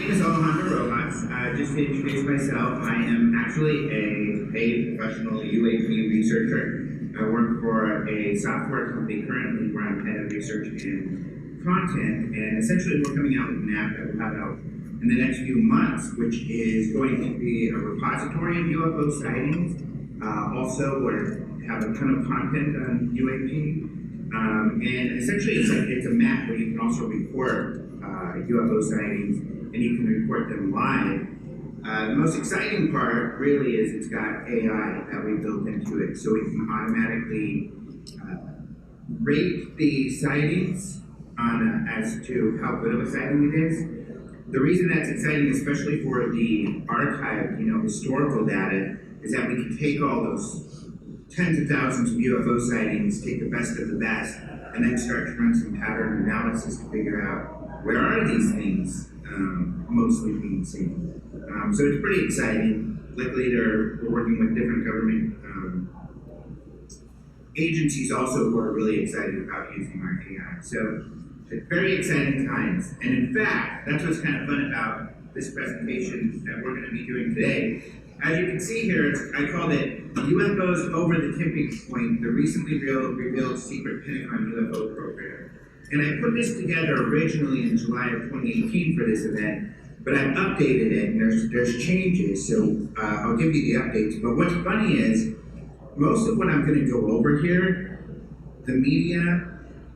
name is Alejandro Rojas. Just to introduce myself, I am actually a paid professional UAP researcher. I work for a software company currently where I'm head of research and content, and essentially we're coming out with an app that we'll have out in the next few months, which is going to be a repository of UFO sightings. Also, we'll have a ton of content on UAP. And essentially it's a map where you can also report UFO sightings, and you can report them live. The most exciting part really is it's got AI that we built into it, so we can automatically rate the sightings on as to how good of a sighting it is. The reason that's exciting, especially for the archived, historical data, is that we can take all those tens of thousands of UFO sightings, take the best of the best, and then start to run some pattern analysis to figure out where are these things mostly being seen. So it's pretty exciting. Luckily, we're working with different government agencies also who are really excited about using our AI. So it's very exciting times. And in fact, that's what's kind of fun about this presentation that we're going to be doing today. As you can see here, I called it UFOs Over the Tipping Point, the recently revealed secret Pentagon UFO program. And I put this together originally in July of 2018 for this event, but I've updated it, and there's changes, so I'll give you the updates. But what's funny is, most of what I'm going to go over here, the media,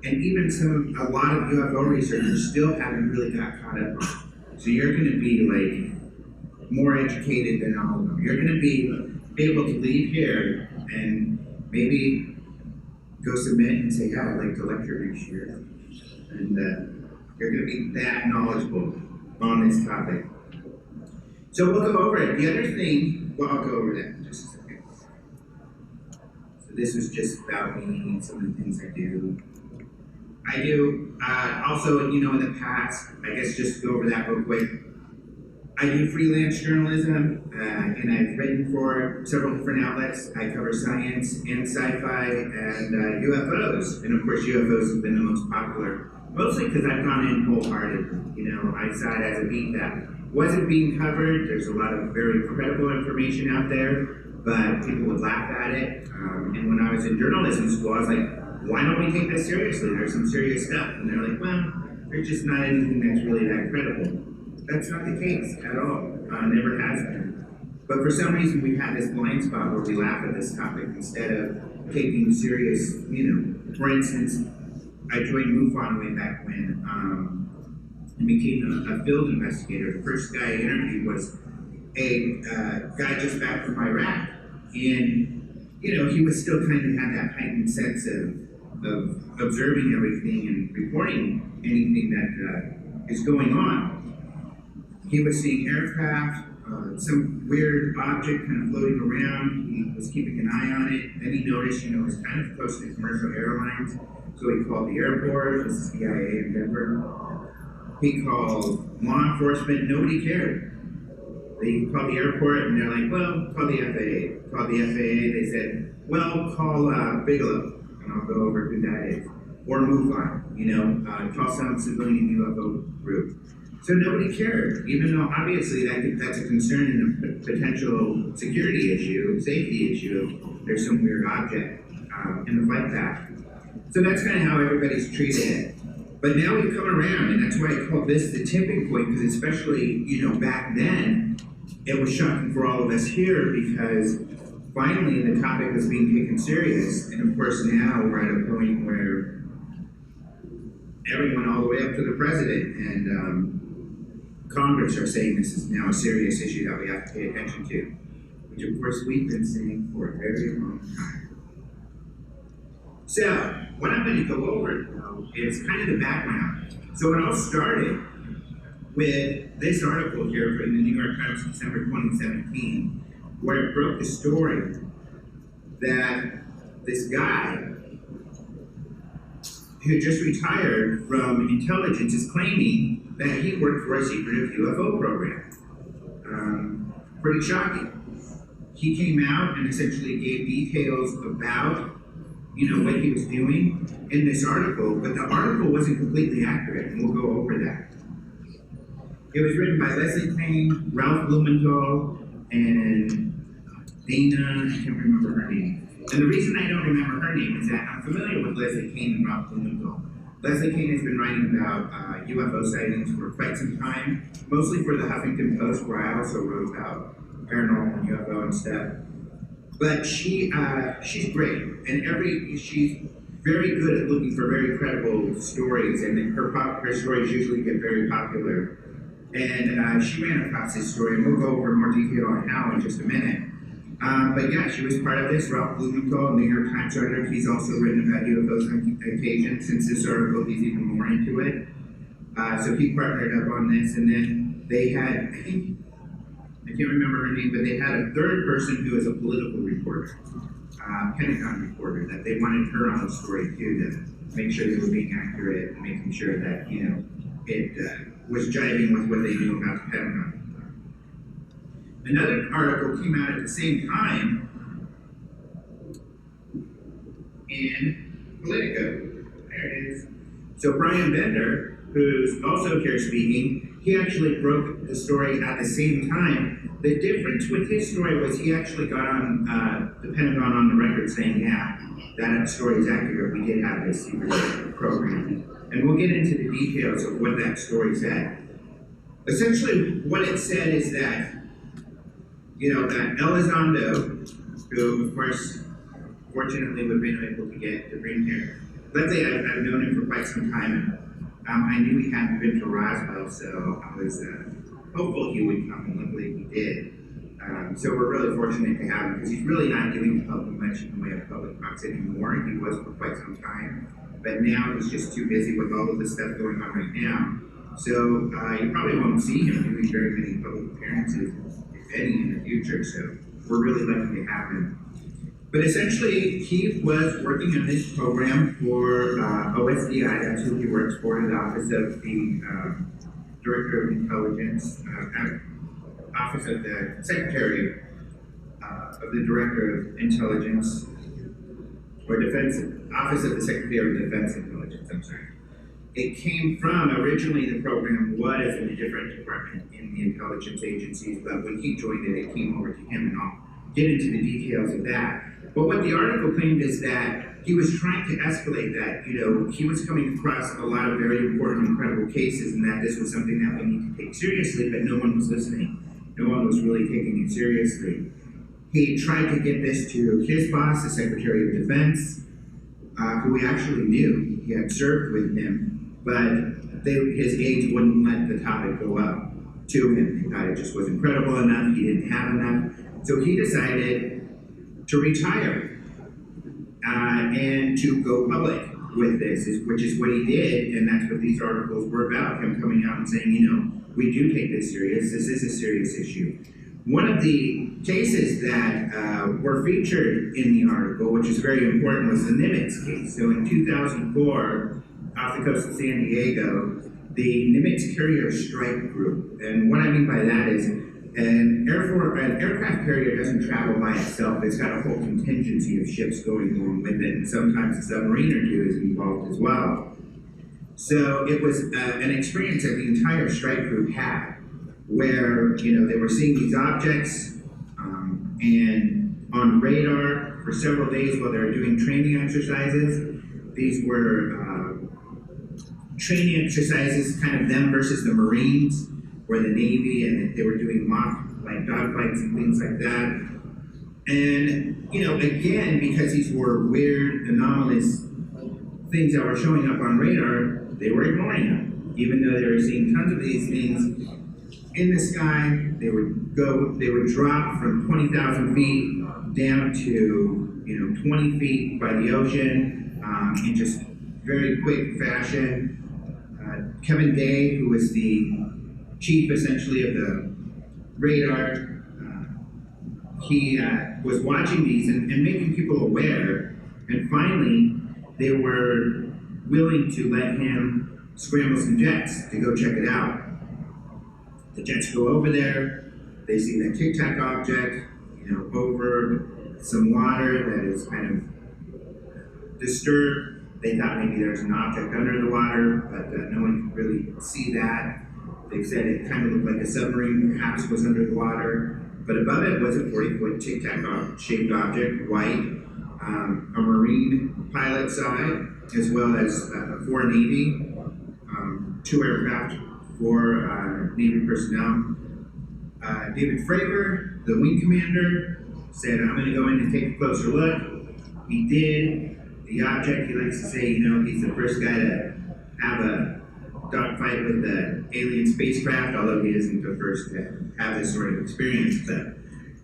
and even a lot of UFO researchers still haven't really got caught up on. So you're going to be like more educated than all of them. You're going to be able to leave here and maybe go submit and say, yeah, I'd like to lecture next year. And you're going to be that knowledgeable on this topic. So we'll go over it. The other thing, well, I'll go over that in just a second. So this was just about me, some of the things I do. Also, in the past, I guess just to go over that real quick, I do freelance journalism, and I've written for several different outlets. I cover science and sci-fi and UFOs. And of course, UFOs have been the most popular, mostly because I've gone in wholeheartedly. I saw it as a beat that wasn't being covered. There's a lot of very credible information out there, but people would laugh at it. And when I was in journalism school, I was like, why don't we take this seriously? There's some serious stuff. And they're like, well, there's just not anything that's really that credible. That's not the case at all. Never has been. But for some reason, we've had this blind spot where we laugh at this topic instead of taking serious, For instance, I joined MUFON way back when and became a field investigator. The first guy I interviewed was a guy just back from Iraq. And, he was still kind of had that heightened sense of observing everything and reporting anything that is going on. He was seeing aircraft, some weird object kind of floating around. He was keeping an eye on it. Then he noticed, it was kind of close to commercial airlines. So he called the airport. This is CIA in Denver. He called law enforcement. Nobody cared. They called the airport, and they're like, well, call the FAA. Called the FAA. They said, well, call Bigelow, and I'll go over who that is. Or MUFON, call some civilian UFO group. So nobody cared, even though obviously that's a concern and a potential security issue, safety issue. There's some weird object in the flight path. So that's kind of how everybody's treated it. But now we've come around, and that's why I call this the tipping point, because especially, back then, it was shocking for all of us here because finally the topic was being taken serious. And of course now we're at a point where everyone all the way up to the president and Congress are saying this is now a serious issue that we have to pay attention to, which of course we've been saying for a very long time. So, what I'm going to go over though is kind of the background. So it all started with this article here from the New York Times, December 2017, where it broke the story that this guy who just retired from intelligence is claiming that he worked for a secretive UFO program. Pretty shocking. He came out and essentially gave details about, what he was doing in this article, but the article wasn't completely accurate, and we'll go over that. It was written by Leslie Kane, Ralph Blumenthal, and Dana, I can't remember her name. And the reason I don't remember her name is that I'm familiar with Leslie Kane and Ralph Blumenthal. Leslie Kane has been writing about UFO sightings for quite some time, mostly for the Huffington Post, where I also wrote about paranormal and UFO and stuff. But she's great, and she's very good at looking for very credible stories, and her stories usually get very popular. And she ran across this story, and we'll go over more detail on how in just a minute. But yeah, she was part of this. Ralph Blumenthal, New York Times writer, he's also written about UFOs on occasion. Since this article, he's even more into it. So he partnered up on this, and then they had, I can't remember her name, but they had a third person who is a political reporter, Pentagon reporter, that they wanted her on the story too, to make sure they were being accurate and making sure that, it was jiving with what they knew about the Pentagon. Another article came out at the same time in Politico. There it is. So Brian Bender, who's also here speaking, he actually broke the story at the same time. The difference with his story was he actually got on the Pentagon on the record saying, yeah, that story is accurate. We did have this secret program. And we'll get into the details of what that story said. Essentially, what it said is that, that Elizondo, who, of course, fortunately we've been able to get to bring here. Leslie, I've known him for quite some time, and I knew he hadn't been to Roswell, so I was hopeful he would come, and luckily he did. So we're really fortunate to have him, because he's really not giving the public much in the way of public talks anymore. He was for quite some time, but now he's just too busy with all of this stuff going on right now. So you probably won't see him doing very many public appearances, if any, in the future, so we're really lucky to have him. But essentially, he was working on this program for OSDI, that's who he works for, the Office of the Director of Intelligence, Office of the Secretary of the Director of Intelligence, or Office of the Secretary of Defense Intelligence, I'm sorry. It came from, originally the program was in a different department in the intelligence agencies, but when he joined it, it came over to him, and I'll get into the details of that. But what the article claimed is that he was trying to escalate that, he was coming across a lot of very important and credible cases, and that this was something that we need to take seriously, but no one was listening. No one was really taking it seriously. He tried to get this to his boss, the Secretary of Defense, who he actually knew. He had served with him, but his aides wouldn't let the topic go up to him. He thought it just wasn't credible enough, he didn't have enough. So he decided to retire and to go public with this, which is what he did, and that's what these articles were about, him coming out and saying, we do take this serious, this is a serious issue. One of the cases that were featured in the article, which is very important, was the Nimitz case. So in 2004, off the coast of San Diego, the Nimitz Carrier Strike Group, and what I mean by that is an aircraft carrier doesn't travel by itself. It's got a whole contingency of ships going along with it, and sometimes a submarine or two is involved as well. So it was an experience that the entire strike group had, where they were seeing these objects and on radar for several days while they were doing training exercises. These were training exercises, kind of them versus the Marines or the Navy, and they were doing mock dogfights and things like that. And again, because these were weird, anomalous things that were showing up on radar, they were ignoring them, even though they were seeing tons of these things in the sky. They would drop from 20,000 feet down to 20 feet by the ocean in just very quick fashion. Kevin Day, who was the chief essentially of the radar, he was watching these and making people aware, and finally they were willing to let him scramble some jets to go check it out. The jets go over there, they see that Tic Tac object, over some water that is kind of disturbed. They thought maybe there's an object under the water, but no one could really see that. They said it kind of looked like a submarine, perhaps was under the water, but above it was a 40-foot tic-tac shaped object, white, a Marine pilot side, as well as 4 Navy, 2 aircraft, 4 Navy personnel. David Fravor, the wing commander, said, I'm going to go in and take a closer look. He did. The object, he likes to say, he's the first guy to have a dogfight with the alien spacecraft, although he isn't the first to have this sort of experience, but,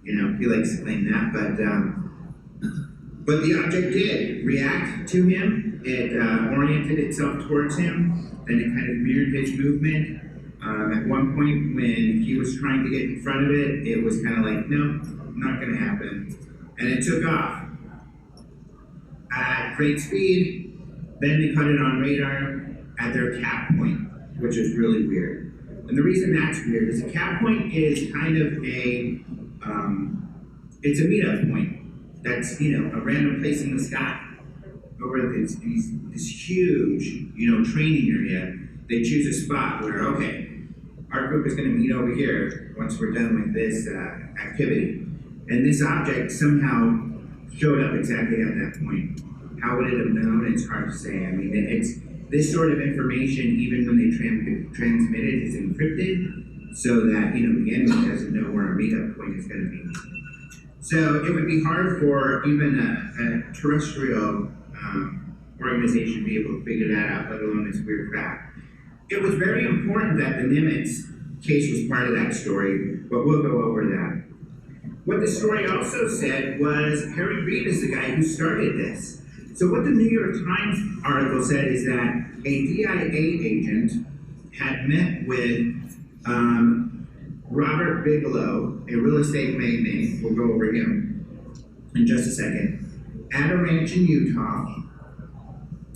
he likes to claim that. But the object did react to him. It oriented itself towards him, then it kind of mirrored his movement. At one point, when he was trying to get in front of it, it was kind of like, no, not going to happen. And it took off at great speed. Then they caught it on radar at their cap point, which is really weird. And the reason that's weird is a cap point is kind of it's a meetup point. That's, a random place in the sky. Over this huge, training area, they choose a spot where, okay, our group is going to meet over here once we're done with this activity. And this object somehow showed up exactly at that point. How would it have known? It's hard to say. I mean, it's this sort of information, even when they transmit it, is encrypted so that, the enemy doesn't know where our meetup point is going to be. So it would be hard for even a terrestrial organization to be able to figure that out, let alone this weird craft. It was very important that the Nimitz case was part of that story, but we'll go over that. What the story also said was Harry Reid is the guy who started this. So what the New York Times article said is that a DIA agent had met with Robert Bigelow, a real estate magnate, we'll go over him in just a second, at a ranch in Utah,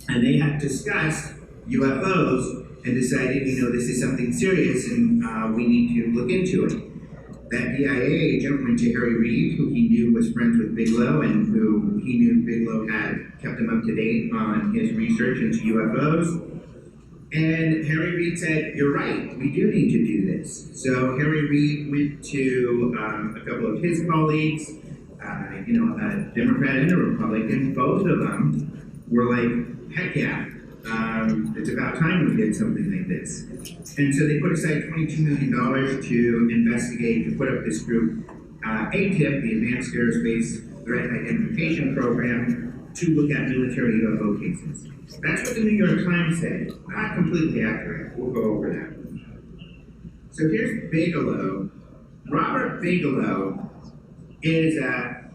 and they had discussed UFOs and decided, this is something serious and we need to look into it. That DIA agent went to Harry Reid, who he knew was friends with Bigelow and who he knew Bigelow had kept him up to date on his research into UFOs. And Harry Reid said, you're right, we do need to do this. So Harry Reid went to a couple of his colleagues, a Democrat and a Republican. Both of them were like, heck yeah, it's about time we did something like this. And so they put aside $22 million to investigate, to put up this group, ATIP, the Advanced Aerospace Threat Identification Program, to look at military UFO cases. That's what the New York Times said. Not completely accurate. We'll go over that. So here's Bigelow. Robert Bigelow is a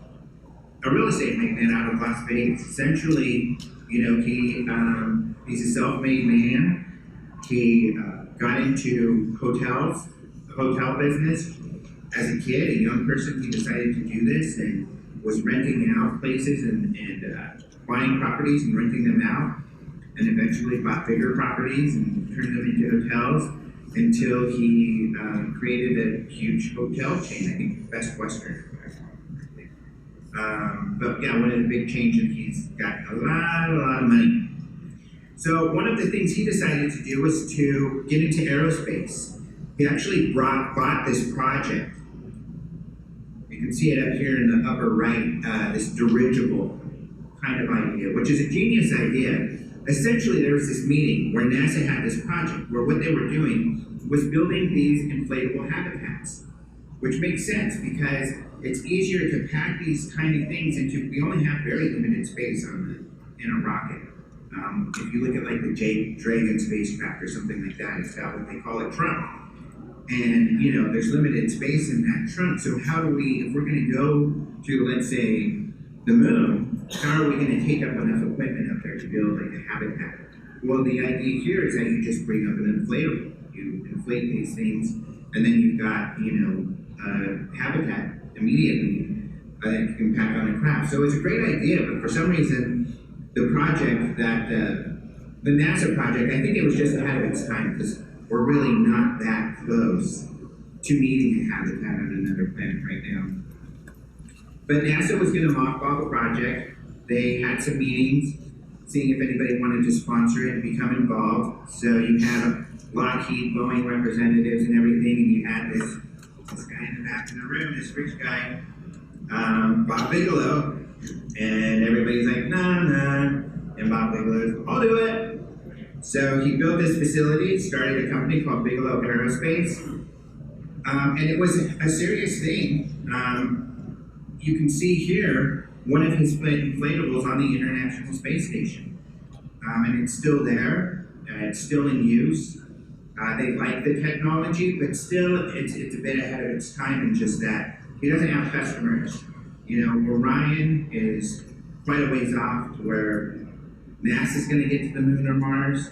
real estate magnate out of Las Vegas. Essentially, he's a self-made man. He got into hotels, the hotel business. As a kid, a young person, he decided to do this and was renting out places and buying properties and renting them out, and eventually bought bigger properties and turned them into hotels until he created a huge hotel chain, I think Best Western. But yeah, one of the big changes, he's got a lot of money. So one of the things he decided to do was to get into aerospace. He actually bought this project. You can see it up here in the upper right, this dirigible kind of idea, which is a genius idea. Essentially, there was this meeting where NASA had this project where what they were doing was building these inflatable habitats, which makes sense because it's easier to pack these tiny things into, we only have very limited space in a rocket. If you look at like the Dragon spacecraft or something like that, it's got what they call a trunk. And, there's limited space in that trunk. So how do we, if we're going to go to, let's say, the moon, how are we going to take up enough equipment up there to build like a habitat? Well, the idea here is that you just bring up an inflatable. You inflate these things, and then you've got, habitat immediately that you can pack on a craft. So it's a great idea, but for some reason, the project that, the NASA project, I think it was just ahead of its time because we're really not that close to needing a habitat on another planet right now. But NASA was going to mothball the project. They had some meetings, seeing if anybody wanted to sponsor it and become involved. So you have Lockheed, Boeing representatives and everything, and you had this guy in the back of the room, this rich guy, Bob Bigelow, and everybody's like, nah, and Bob Bigelow's, I'll do it. So he built this facility, started a company called Bigelow Aerospace, and it was a serious thing. You can see here one of his inflatables on the International Space Station, and it's still there, it's still in use. They like the technology, but still it's a bit ahead of its time in just that he doesn't have customers. You know, Orion is quite a ways off to where NASA's going to get to the moon or Mars.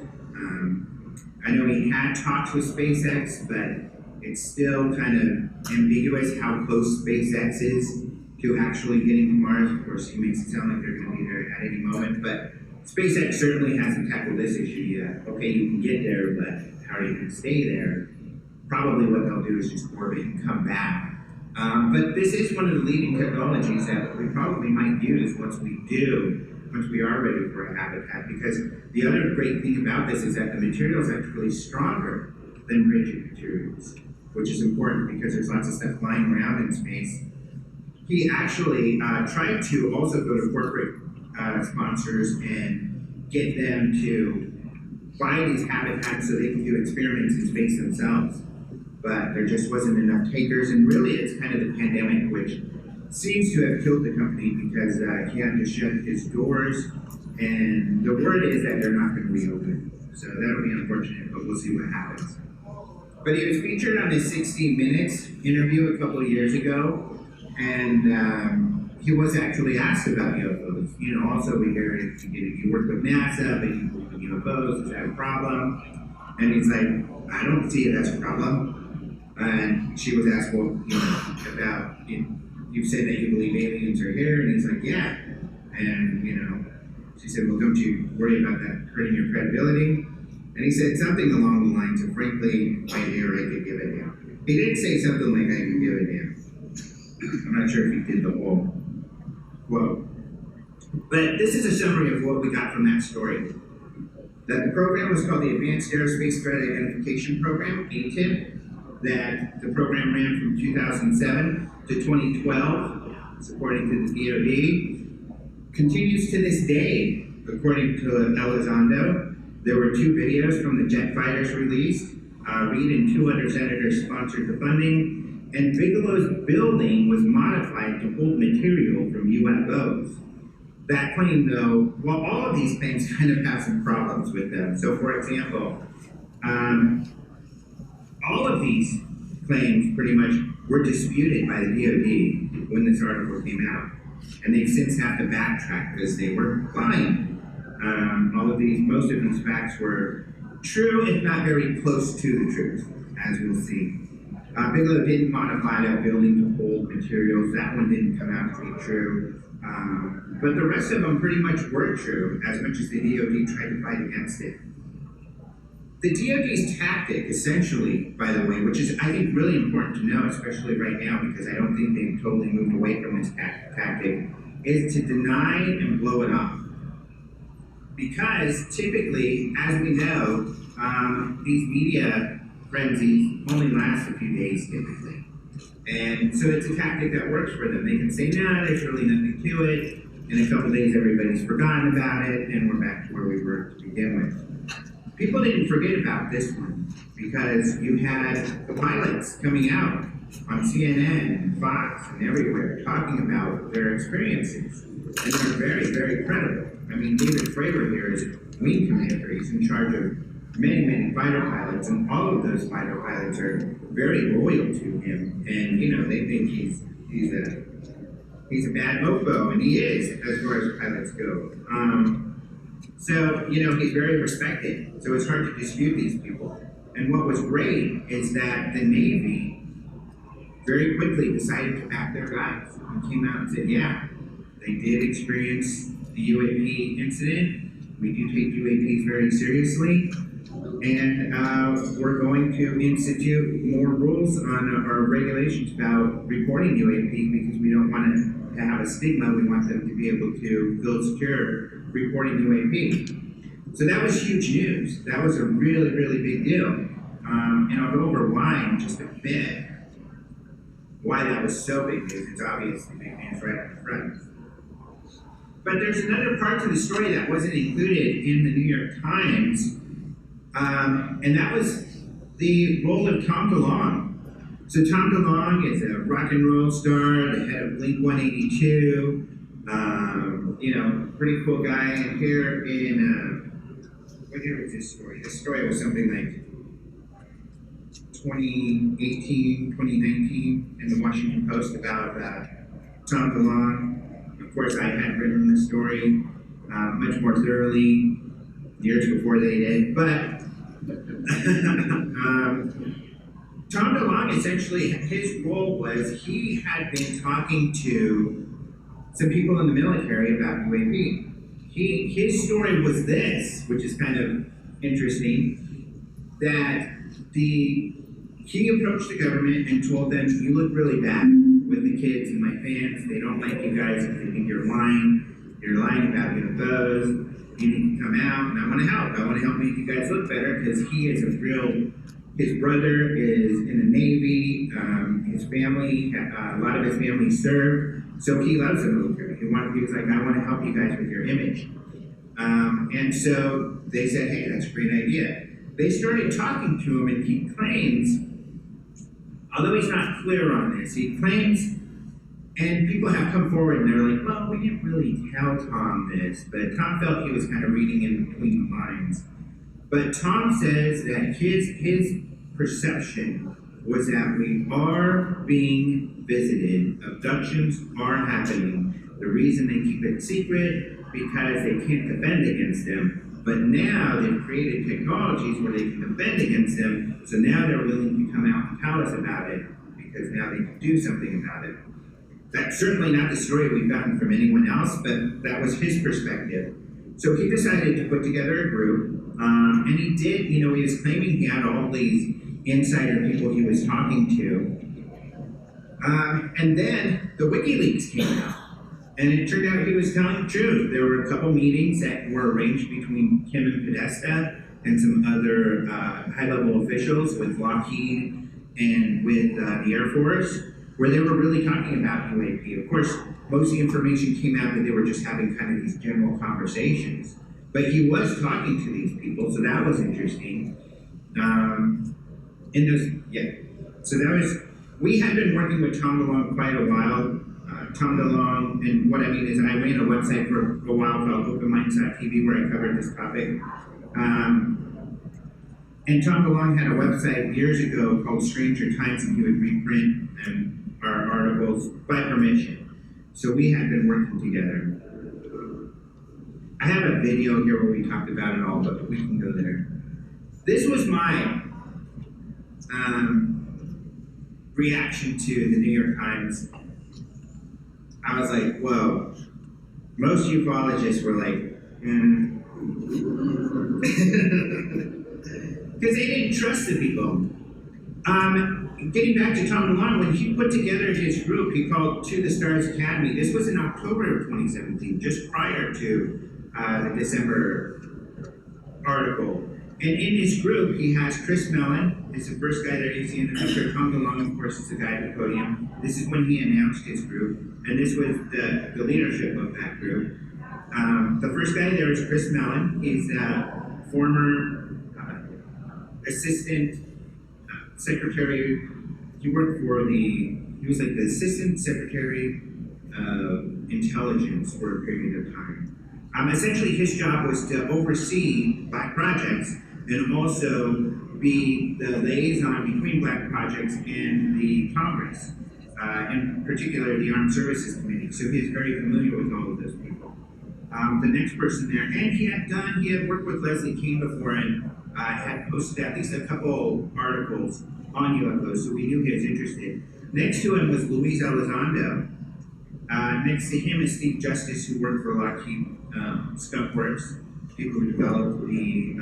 I know he had talks with SpaceX, but it's still kind of ambiguous how close SpaceX is to actually getting to Mars. Of course, he makes it sound like they're going to be there at any moment, but SpaceX certainly hasn't tackled this issue yet. Okay, you can get there, but how are you going to stay there? Probably what they'll do is just orbit and come back. But this is one of the leading technologies that we probably might use once we are ready for a habitat, because the other great thing about this is that the material is actually stronger than rigid materials, which is important because there's lots of stuff flying around in space. He actually tried to also go to corporate sponsors and get them to buy these habitats so they can do experiments in space themselves. But there just wasn't enough takers, and really it's kind of the pandemic which seems to have killed the company, because he had to shut his doors, and the word is that they're not going to reopen. So that'll be unfortunate, but we'll see what happens. But he was featured on the 60 Minutes interview a couple of years ago, and he was actually asked about UFOs. You know, also we hear you work with NASA, but you work with UFOs, is that a problem? And he's like, I don't see it as a problem. And she was asked, well, you know, about, you said that you believe aliens are here, and he's like, yeah. And, you know, she said, well, don't you worry about that hurting your credibility? And he said something along the lines of, frankly, right here, I could give a damn. He didn't say something like, I could give a damn. I'm not sure if he did the whole quote. But this is a summary of what we got from that story. That the program was called the Advanced Aerospace Threat Identification Program, ATIP. That the program ran from 2007 to 2012, according to the DoD. Continues to this day, according to Elizondo. There were 2 videos from the jet fighters released. Reed and 2 other senators sponsored the funding. And Bigelow's building was modified to hold material from UFOs. That claim, though, well, all of these claims kind of have some problems with them. So, for example, all of these claims pretty much were disputed by the DoD when this article came out. And they've since had to backtrack because they were lying. Most of these facts were true, if not very close to the truth, as we'll see. Bigelow didn't modify that building to hold materials. That one didn't come out to be true. But the rest of them pretty much were true, as much as the DoD tried to fight against it. The DoD's tactic, essentially, by the way, which is, I think, really important to know, especially right now, because I don't think they've totally moved away from this tactic, is to deny and blow it off. Because typically, as we know, these media frenzies only last a few days, typically. And so it's a tactic that works for them. They can say, nah, there's really nothing to it. In a couple of days, everybody's forgotten about it, and we're back to where we were to begin with. People didn't forget about this one because you had the pilots coming out on CNN and Fox and everywhere talking about their experiences. And they're very, very credible. I mean, David Fravor here is wing commander. He's in charge of many, many fighter pilots, and all of those fighter pilots are very loyal to him. And, you know, they think he's a bad mofo, and he is, as far as pilots go. So, you know, he's very respected, so it's hard to dispute these people. And what was great is that the Navy very quickly decided to back their guys and came out and said, yeah, they did experience the UAP incident. We do take UAPs very seriously, and we're going to institute more rules on our regulations about reporting UAP because we don't want to have a stigma. We want them to be able to feel secure reporting UAP. So that was huge news. That was a really, really big deal. And I'll go over why in just a bit, why that was so big news. It's obviously big news right up front. But there's another part to the story that wasn't included in the New York Times, and that was the role of Tom DeLonge. So Tom DeLonge is a rock and roll star, the head of Blink-182, pretty cool guy. And here in, what year was this story? This story was something like 2018, 2019 in the Washington Post about Tom DeLonge. Of course, I had written the story much more thoroughly years before they did, but Tom DeLonge, essentially, his role was he had been talking to some people in the military about UAP. His story was this, which is kind of interesting, that he approached the government and told them, you look really bad with the kids and my fans. They don't like you guys. They think you're lying. You're lying about UFOs. You need to come out, and I want to help. I want to help make you guys look better because he is his brother is in the Navy. His family, a lot of his family served, so he loves the military. He was like, I want to help you guys with your image. And so they said, hey, that's a great idea. They started talking to him, and he claims, although he's not clear on this, he claims, and people have come forward and they're like, well, we didn't really tell Tom this, but Tom felt he was kind of reading in between the lines. But Tom says that his perception was that we are being visited, abductions are happening. The reason they keep it secret, because they can't defend against them. But now they've created technologies where they can defend against them, so now they're willing to come out and tell us about it, because now they can do something about it. That's certainly not the story we've gotten from anyone else, but that was his perspective. So he decided to put together a group, and he did, he was claiming he had all these insider people he was talking to. And then the WikiLeaks came out, and it turned out he was telling the truth. There were a couple meetings that were arranged between him and Podesta and some other high-level officials with Lockheed and with the Air Force, where they were really talking about UAP. Of course, most of the information came out that they were just having kind of these general conversations. But he was talking to these people, so that was interesting. So that was, we had been working with Tom DeLonge quite a while. Tom DeLonge, and what I mean is I ran a website for a while called OpenMinds.tv where I covered this topic. And Tom DeLonge had a website years ago called Stranger Times, and he would reprint our articles by permission. So we had been working together. I have a video here where we talked about it all, but we can go there. This was my reaction to the New York Times. I was like, whoa. Most ufologists were like, because they didn't trust the people. Getting back to Tom DeLonge, when he put together his group, he called To the Stars Academy. This was in October of 2017, just prior to the December article. And in his group, he has Chris Mellon, is the first guy there you see in the picture. Tom DeLonge, of course, is the guy at the podium. This is when he announced his group, and this was the leadership of that group. The first guy there is Chris Mellon. He's a former assistant secretary. He worked for he was like the assistant secretary of intelligence for a period of time. Essentially, his job was to oversee black projects and also be the liaison between black projects and the Congress, in particular the Armed Services Committee. So he is very familiar with all of those people. The next person there, and he had worked with Leslie Kean before and had posted at least a couple articles on UFOs, so we knew he was interested. Next to him was Luis Elizondo. Next to him is Steve Justice, who worked for Lockheed Skunk Works, people who developed the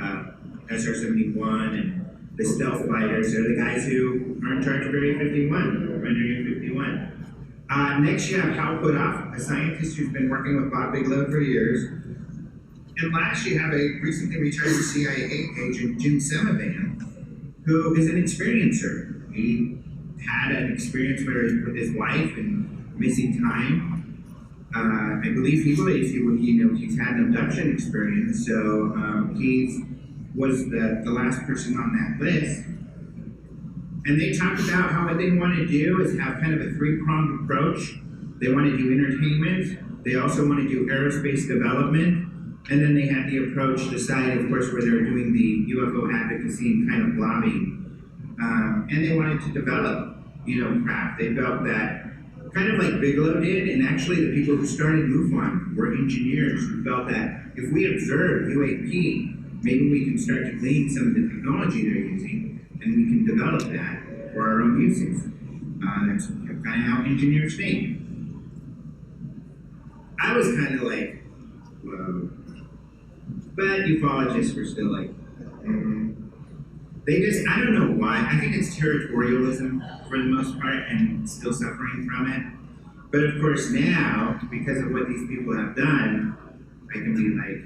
SR-71 and the stealth fighters. They're the guys who are in charge of Area 51, Area 51. Next you have Hal Puthoff, a scientist who's been working with Bob Bigelow for years. And last you have a recently retired CIA agent, Jim Semivan, who is an experiencer. He had an experience with his wife and missing time. I believe he believes he's had an abduction experience, so he was the last person on that list. And they talked about how what they want to do is have kind of a three-pronged approach. They want to do entertainment, they also want to do aerospace development, and then they had the approach, the side, of course, where they were doing the UFO advocacy and kind of lobbying. And they wanted to develop, craft. They felt that, kind of like Bigelow did, and actually the people who started MUFON were engineers who felt that if we observe UAP, maybe we can start to glean some of the technology they're using, and we can develop that for our own uses. That's kind of how engineers think. I was kind of like, whoa. But ufologists were still like, I don't know why. I think it's territorialism for the most part and still suffering from it. But of course now, because of what these people have done, I can be like,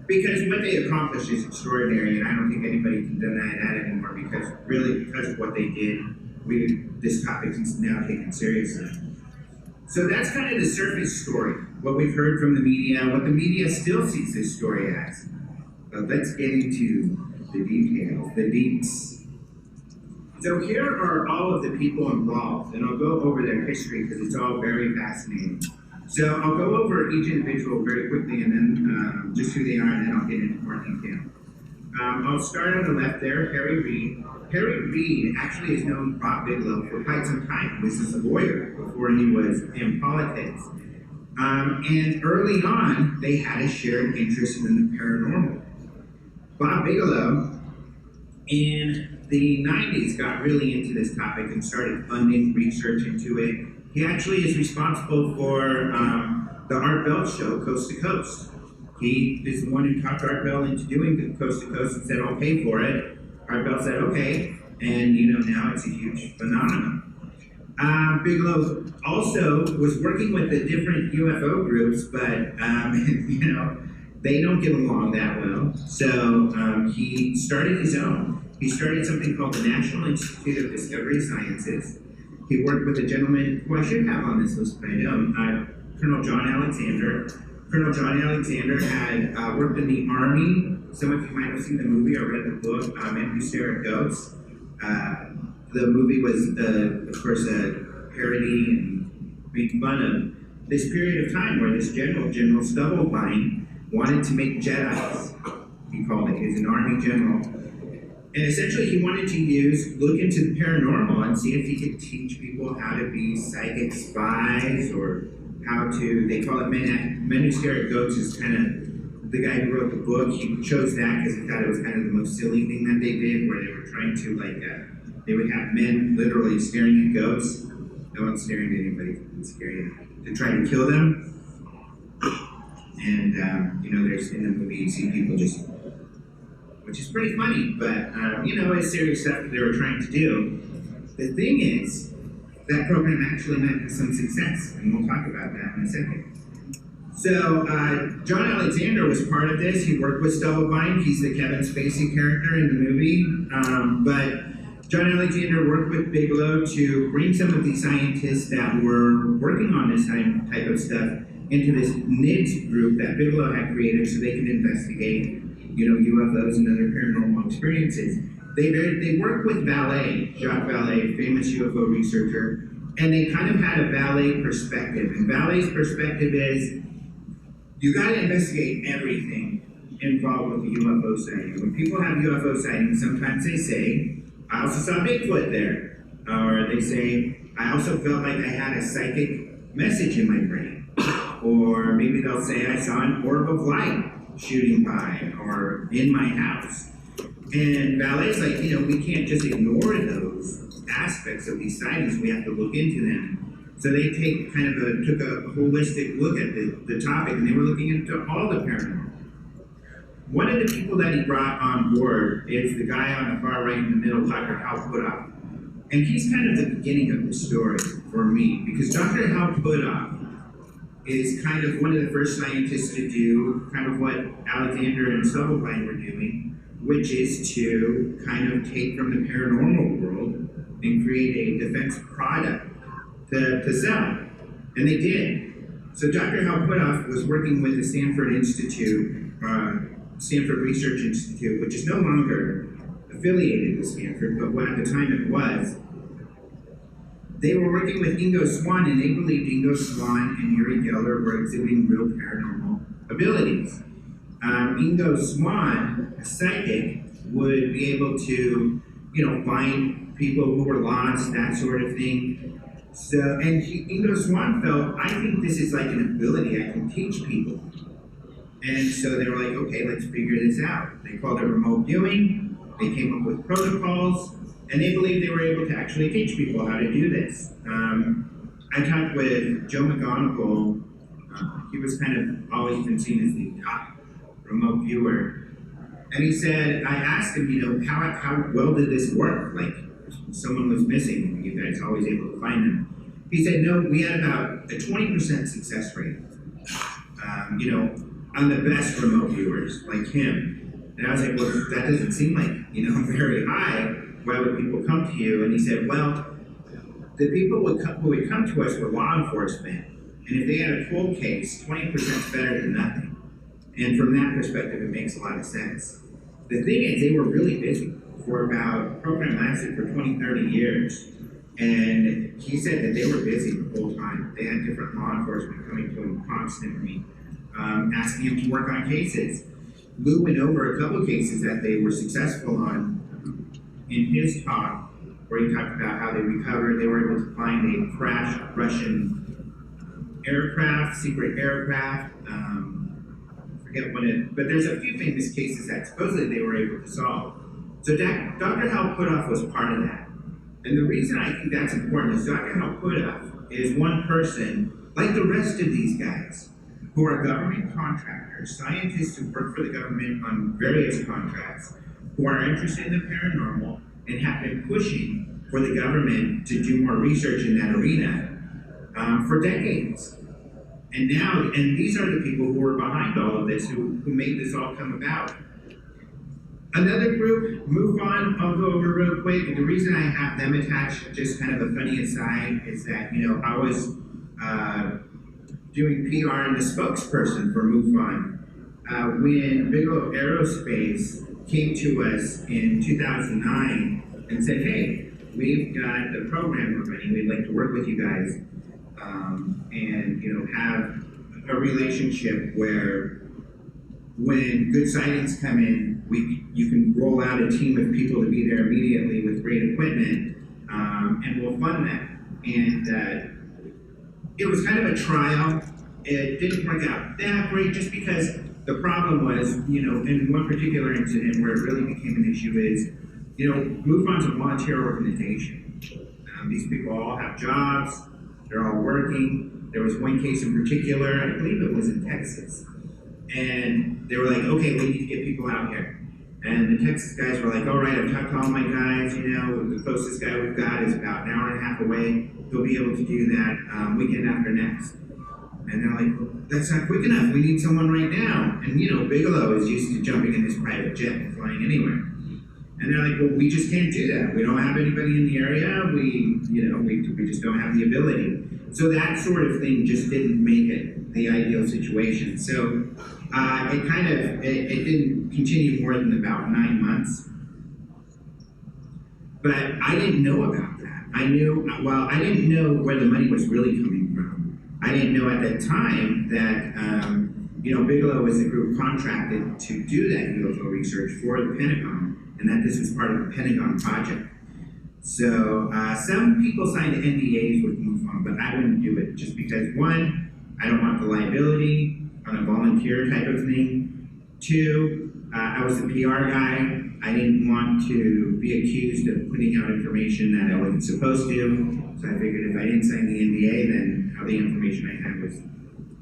because what they accomplished is extraordinary, and I don't think anybody can deny that anymore, because of what they did, this topic is now taken seriously. So that's kind of the surface story, what we've heard from the media, what the media still sees this story as. But let's get into the details, the deets. So here are all of the people involved, and I'll go over their history because it's all very fascinating. So I'll go over each individual very quickly, and then just who they are, and then I'll get into more detail. I'll start on the left there, Harry Reid. Harry Reid actually has known Bob Bigelow for quite some time. This is a lawyer before he was in politics. And early on, they had a shared interest in the paranormal. Bob Bigelow, in the 90s, got really into this topic and started funding research into it. He actually is responsible for the Art Bell show, Coast to Coast. He is the one who talked Art Bell into doing the Coast to Coast and said, I'll pay for it. Art Bell said, okay, and now it's a huge phenomenon. Bigelow also was working with the different UFO groups, but they don't get along that well. So he started his own. He started something called the National Institute of Discovery Sciences. He worked with a gentleman who I should have on this list, but I don't, Colonel John Alexander. Colonel John Alexander had worked in the Army. Some of you might have seen the movie or read the book, Men Who Stare at Goats. The movie was, of course, a parody and made fun of this period of time where this General Stubblebine, wanted to make Jedis. He called it. He was an Army general. And essentially he wanted to look into the paranormal and see if he could teach people how to be psychic spies, or how to, they call it Men Who Stare at Goats is kind of, the guy who wrote the book, he chose that because he thought it was kind of the most silly thing that they did, where they were trying to they would have men literally staring at goats. No one's staring at anybody, it's scary, to try to kill them. And, there's, in the movie, you see people just, which is pretty funny, but, it's serious stuff that they were trying to do. The thing is, that program actually met some success, and we'll talk about that in a second. So, John Alexander was part of this. He worked with Stubblebine. He's the Kevin Spacey character in the movie. But John Alexander worked with Bigelow to bring some of these scientists that were working on this type of stuff into this NIDS group that Bigelow had created so they could investigate, UFOs and other paranormal experiences. They worked with Vallée, Jacques Vallée, famous UFO researcher, and they kind of had a Vallée perspective. And Vallée's perspective is, you got to investigate everything involved with the UFO sighting. When people have UFO sightings, sometimes they say, I also saw Bigfoot there. Or they say, I also felt like I had a psychic message in my brain. Or maybe they'll say, I saw an orb of light shooting by or in my house. And Vallée's like, we can't just ignore those aspects of these sightings. We have to look into them. So they took a holistic look at the topic, and they were looking into all the paranormal. One of the people that he brought on board is the guy on the far right in the middle, Dr. Hal Puthoff. And he's kind of the beginning of the story for me, because Dr. Hal Puthoff is kind of one of the first scientists to do kind of what Alexander and Subelbein were doing, which is to kind of take from the paranormal world and create a defense product to sell. And they did. So Dr. Hal Puthoff was working with the Stanford Institute, Stanford Research Institute, which is no longer affiliated with Stanford, but at the time it was. They were working with Ingo Swann, and they believed Ingo Swann and Uri Geller were exhibiting real paranormal abilities. Ingo Swann, a psychic, would be able to, find people who were lost, that sort of thing. So, and Ingo Swann felt, I think this is like an ability I can teach people. And so they were like, okay, let's figure this out. They called it remote viewing. They came up with protocols, and they believed they were able to actually teach people how to do this. I talked with Joe McGonigal. He was kind of always been seen as the top remote viewer. And he said, I asked him, how well did this work? Like, someone was missing, were you guys always able to find them? He said, no, we had about a 20% success rate, on the best remote viewers, like him. And I was like, well, that doesn't seem like, very high. Why would people come to you? And he said, well, the people who would come to us were law enforcement. And if they had a cold case, 20% is better than nothing. And from that perspective, it makes a lot of sense. The thing is, they were really busy the program lasted for 20, 30 years. And he said that they were busy the whole time. They had different law enforcement coming to him constantly, asking him to work on cases. Lou went over a couple cases that they were successful on in his talk, where he talked about how they recovered. They were able to find a crashed Russian aircraft, secret aircraft. Forget what but there's a few famous cases that supposedly they were able to solve. So Dr. Hal Puthoff was part of that. And the reason I think that's important is Dr. Hal Puthoff is one person, like the rest of these guys, who are government contractors, scientists who work for the government on various contracts, who are interested in the paranormal and have been pushing for the government to do more research in that arena for decades. And these are the people who are behind all of this, who made this all come about. Another group, MUFON, I'll go over real quick. The reason I have them attached, just kind of a funny aside, is that, I was doing PR and the spokesperson for MUFON when Bigelow Aerospace came to us in 2009 and said, hey, we've got the program we're running, we'd like to work with you guys and have a relationship where when good sightings come in, you can roll out a team of people to be there immediately with great equipment, and we'll fund that. And it was kind of a trial. It didn't work out that great, just because the problem was, in one particular incident where it really became an issue is, MUFON's a volunteer organization. These people all have jobs, they're all working. There was one case in particular, I believe it was in Texas. And they were like, okay, we need to get people out here. And the Texas guys were like, all right, I've talked to all my guys, the closest guy we've got is about an hour and a half away. He'll be able to do that weekend after next. And they're like, well, that's not quick enough. We need someone right now. And, Bigelow is used to jumping in his private jet and flying anywhere. And they're like, well, we just can't do that. We don't have anybody in the area. We just don't have the ability. So that sort of thing just didn't make it the ideal situation. So it didn't continue more than about 9 months. But I didn't know about that. I didn't know where the money was really coming from. I didn't know at that time that, Bigelow was the group contracted to do that UFO research for the Pentagon, and that this was part of the Pentagon project. So some people signed NDAs with MUFON, but I wouldn't do it just because, one, I don't want the liability on a volunteer type of thing. Two, I was the PR guy. I didn't want to be accused of putting out information that I wasn't supposed to. So I figured if I didn't sign the NDA, then how the information I had was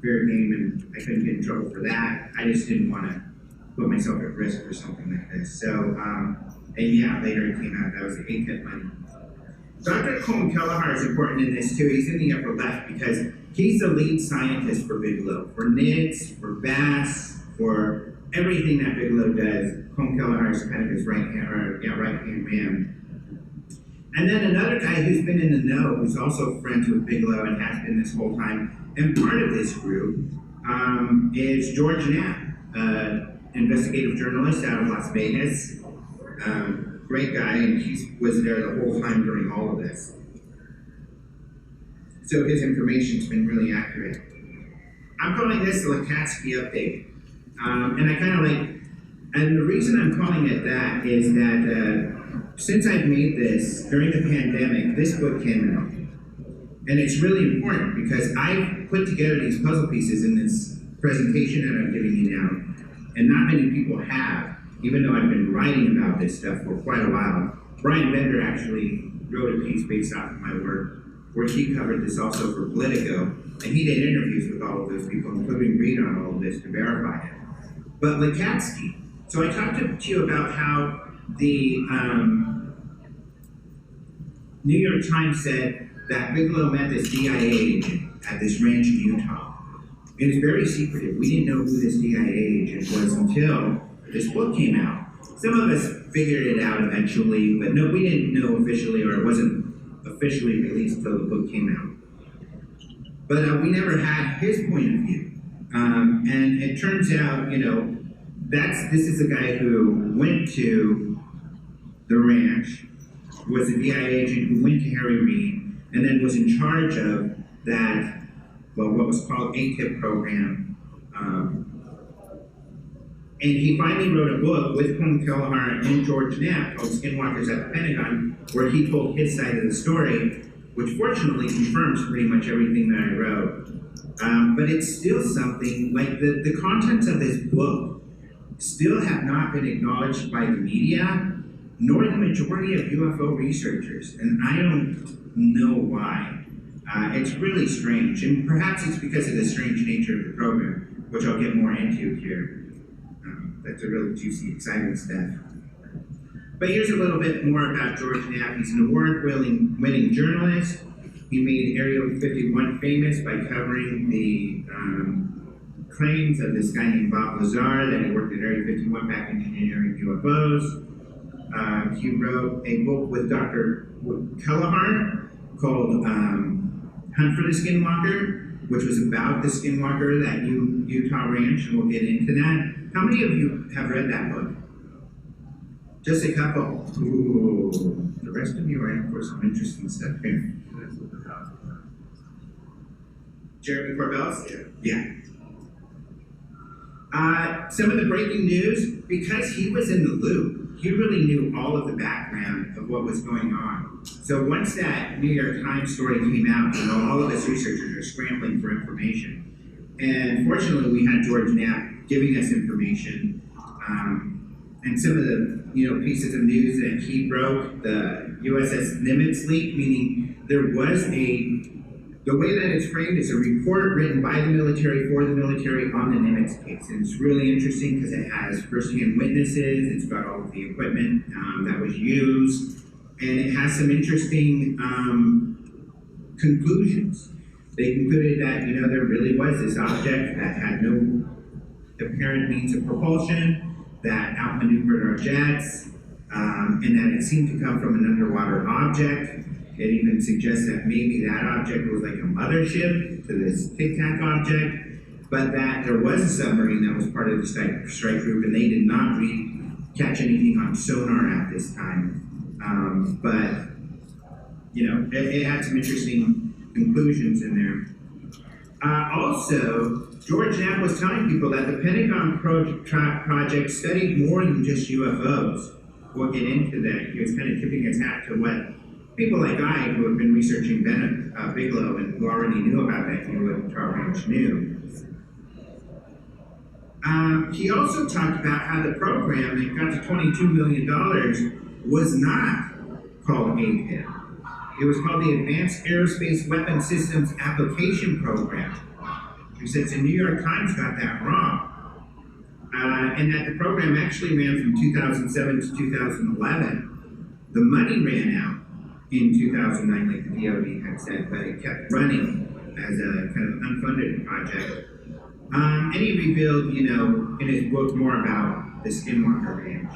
fair game and I couldn't get in trouble for that. I just didn't want to put myself at risk for something like this. So, and yeah, later it came out that was the ATIP money. Dr. Colin Kelleher is important in this too. He's in the upper left because he's the lead scientist for Bigelow, for NIDS, for BASS, for everything that Bigelow does. Colin Kelleher is kind of his right-hand man. And then another guy who's been in the know, who's also friends with Bigelow and has been this whole time, and part of this group, is George Knapp, investigative journalist out of Las Vegas. Great guy, and he was there the whole time during all of this. So his information's been really accurate. I'm calling this the Lakatsky update. And I kind of like, and the reason I'm calling it that is that since I've made this during the pandemic, this book came out. And it's really important because I've put together these puzzle pieces in this presentation that I'm giving you now, and not many people have, even though I've been writing about this stuff for quite a while. Brian Bender actually wrote a piece based off of my work where he covered this also for Politico, and he did interviews with all of those people, including Reed on all of this to verify it. But Lakatsky, so I talked to you about how the New York Times said that Bigelow met this DIA agent at this ranch in Utah. It was very secretive. We didn't know who this DIA agent was until this book came out. Some of us figured it out eventually, but no, we didn't know officially, or it wasn't officially released until the book came out. But we never had his point of view. And it turns out, you know, this is a guy who went to the ranch, was a DIA agent who went to Harry Reid, and then was in charge of that, well, what was called ATIP program. And he finally wrote a book with Colin Kelleher and George Knapp called Skinwalkers at the Pentagon, where he told his side of the story, which fortunately confirms pretty much everything that I wrote. But it's still something, like the contents of this book still have not been acknowledged by the media, nor the majority of UFO researchers, and I don't know why. It's really strange, and perhaps it's because of the strange nature of the program, which I'll get more into here. That's a really juicy, exciting stuff. But here's a little bit more about George Knapp. He's an award-winning journalist. He made Area 51 famous by covering the claims of this guy named Bob Lazar that he worked at Area 51 back engineering UFOs. He wrote a book with Dr. Kelleher called Hunt for the Skinwalker, which was about the Skinwalker, that Utah ranch, and we'll get into that. How many of you have read that book? Just a couple. Ooh, the rest of you are in for some interesting stuff here. Jeremy Corbell's? Yeah. Some of the breaking news, because he was in the loop, he really knew all of the background of what was going on. So once that New York Times story came out, you know, all of us researchers are scrambling for information. And fortunately, we had George Knapp giving us information. And some of the pieces of news that he broke, the USS Nimitz leak, meaning there was the way that it's framed is a report written by the military for the military on the Nimitz case. And it's really interesting because it has first-hand witnesses, it's got all of the equipment that was used, and it has some interesting conclusions. They concluded that, there really was this object that had no apparent means of propulsion, that outmaneuvered our jets, and that it seemed to come from an underwater object. It even suggests that maybe that object was like a mothership to this Tic Tac object, but that there was a submarine that was part of the strike group, and they did not catch anything on sonar at this time. But it had some interesting conclusions in there. Also, George Knapp was telling people that the Pentagon project studied more than just UFOs. We'll get into that. He was kind of tipping his hat to what people like I, who have been researching Bigelow and who already knew about that Utah ranch, knew. He also talked about how the program that got to $22 million was not called ATIP. It was called the Advanced Aerospace Weapon Systems Application Program. He says the New York Times got that wrong. And that the program actually ran from 2007 to 2011. The money ran out. in 2009, like the DoD had said, but it kept running as a kind of unfunded project. And he revealed, in his book more about the Skinwalker Ranch.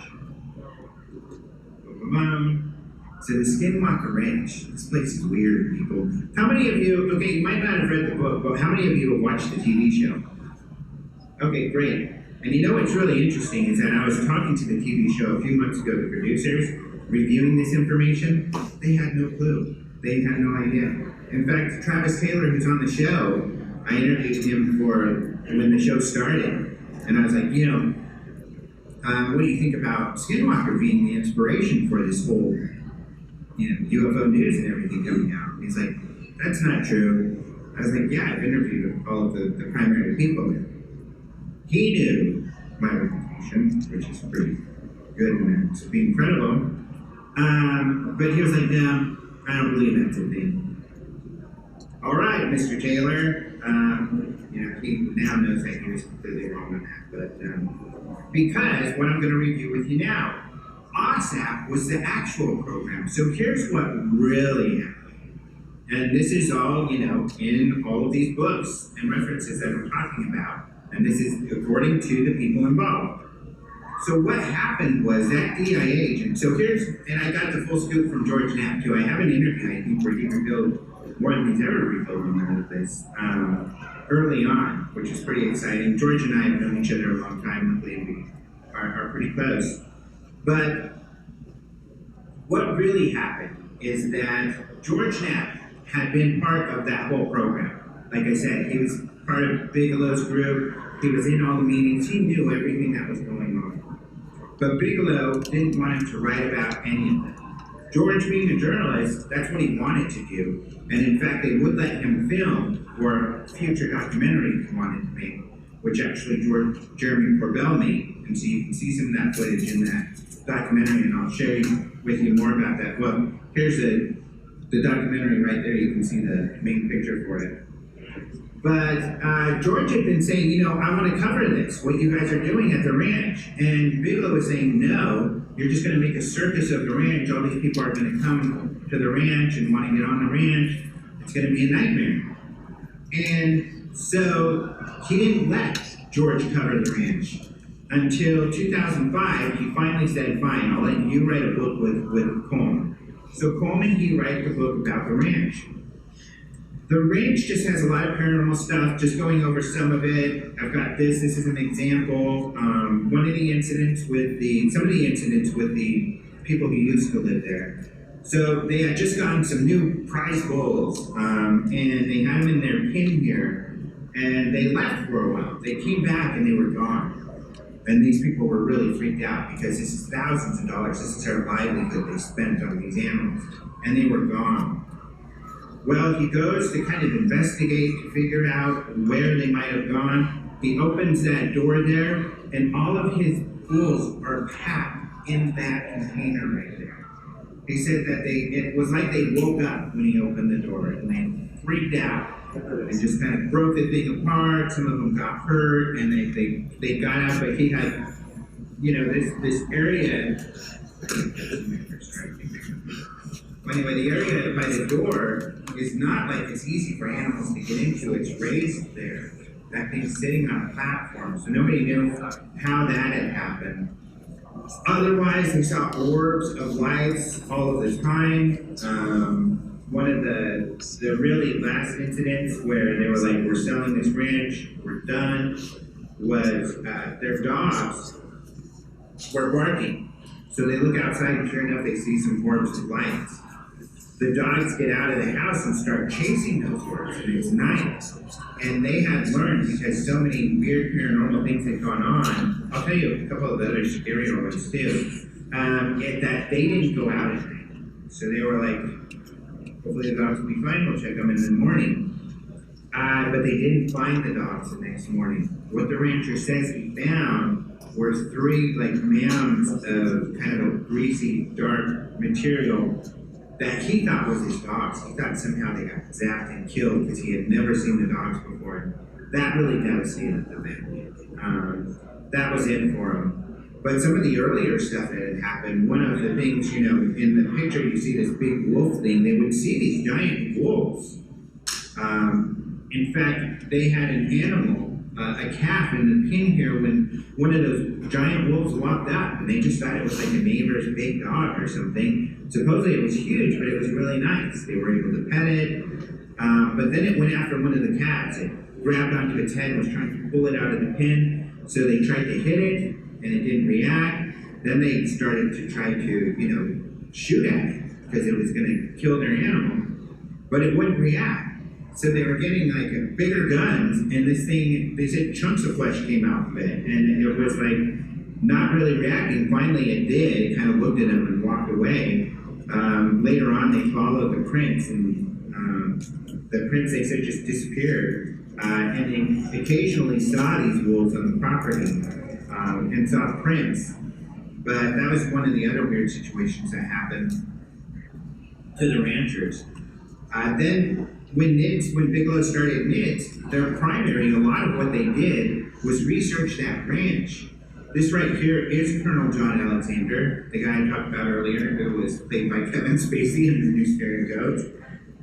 So the Skinwalker Ranch, this place is weird, people. How many of you, okay, you might not have read the book, but how many of you have watched the TV show? Okay, great. And what's really interesting is that I was talking to the TV show a few months ago, the producers, reviewing this information. They had no clue. They had no idea. In fact, Travis Taylor, who's on the show, I interviewed him for when the show started. And I was like, what do you think about Skinwalker being the inspiration for this whole, UFO news and everything coming out? And he's like, that's not true. I was like, yeah, I've interviewed all of the primary people. He knew my reputation, which is pretty good and it's being credible. But he was like, no, I don't believe that's a thing. All right, Mr. Taylor. He now knows that he was completely wrong on that. But because what I'm going to review with you now, OSAP was the actual program. So here's what really happened. And this is all, in all of these books and references that I'm talking about. And this is according to the people involved. So what happened was that DIA agent, and I got the full scoop from George Knapp too. I have an interview, I think, where he revealed more than he's ever revealed in none of this early on, which is pretty exciting. George and I have known each other a long time. Luckily, we are pretty close. But what really happened is that George Knapp had been part of that whole program. Like I said, he was part of Bigelow's group. He was in all the meetings. He knew everything that was going on. But Bigelow didn't want him to write about any of it. George, being a journalist, that's what he wanted to do. And in fact, they would let him film for a future documentary he wanted to make, which actually Jeremy Corbell made. And so you can see some of that footage in that documentary, and I'll share with you more about that. Well, here's the documentary right there. You can see the main picture for it. But George had been saying, I want to cover this, what you guys are doing at the ranch. And Bigelow was saying, no, you're just going to make a circus of the ranch. All these people are going to come to the ranch and want to get on the ranch. It's going to be a nightmare. And so he didn't let George cover the ranch. Until 2005, he finally said, fine, I'll let you write a book with Coleman. So Coleman, he writes a book about the ranch. The ranch just has a lot of paranormal stuff, just going over some of it. I've got this is an example. Some of the incidents with the people who used to live there. So they had just gotten some new prize bulls, and they had them in their pen here, and they left for a while. They came back and they were gone. And these people were really freaked out because this is thousands of dollars. This is their livelihood they spent on these animals, and they were gone. Well, he goes to kind of investigate to figure out where they might have gone. He opens that door there, and all of his bulls are packed in that container right there. He said that it was like they woke up when he opened the door, and they freaked out and just kind of broke the thing apart. Some of them got hurt, and they got out, but he had, this area. Anyway, the area by the door is not like it's easy for animals to get into. It's raised there. That thing's sitting on a platform, so nobody knew how that had happened. Otherwise, we saw orbs of lights all of the time. One of the really last incidents where they were like, we're selling this ranch, we're done, was their dogs were barking. So they look outside and sure enough, they see some orbs of lights. The dogs get out of the house and start chasing those orbs, and it's night. And they had learned, because so many weird paranormal things had gone on, I'll tell you a couple of the other scarier ones too, that they didn't go out at night. So they were like, hopefully the dogs will be fine, we'll check them in the morning. But they didn't find the dogs the next morning. What the rancher says he found were 3 mounds of kind of greasy, dark material that he thought was his dogs. He thought somehow they got zapped and killed because he had never seen the dogs before. That really devastated the family. That was it for him. But some of the earlier stuff that had happened, one of the things, you know, in the picture you see this big wolf thing, they would see these giant wolves. In fact, they had an animal, a calf in the pin here when one of those giant wolves walked up, and they just thought it was like a neighbor's big dog or something. Supposedly it was huge, but it was really nice. They were able to pet it, but then it went after one of the calves. It grabbed onto its head and was trying to pull it out of the pin, so they tried to hit it, and it didn't react. Then they started to try to, you know, shoot at it, because it was gonna kill their animal, but it wouldn't react. So they were getting like bigger guns, and this thing, they said chunks of flesh came out of it, and it was like not really reacting. Finally it did, it kind of looked at them and walked away. Later on they followed the prints, and the prints, they said, just disappeared. And they occasionally saw these wolves on the property, and saw prints. But that was one of the other weird situations that happened to the ranchers. Then when Bigelow started NITS, their primary, a lot of what they did was research that ranch. This right here is Colonel John Alexander, the guy I talked about earlier, who was played by Kevin Spacey in the new Scary Goats.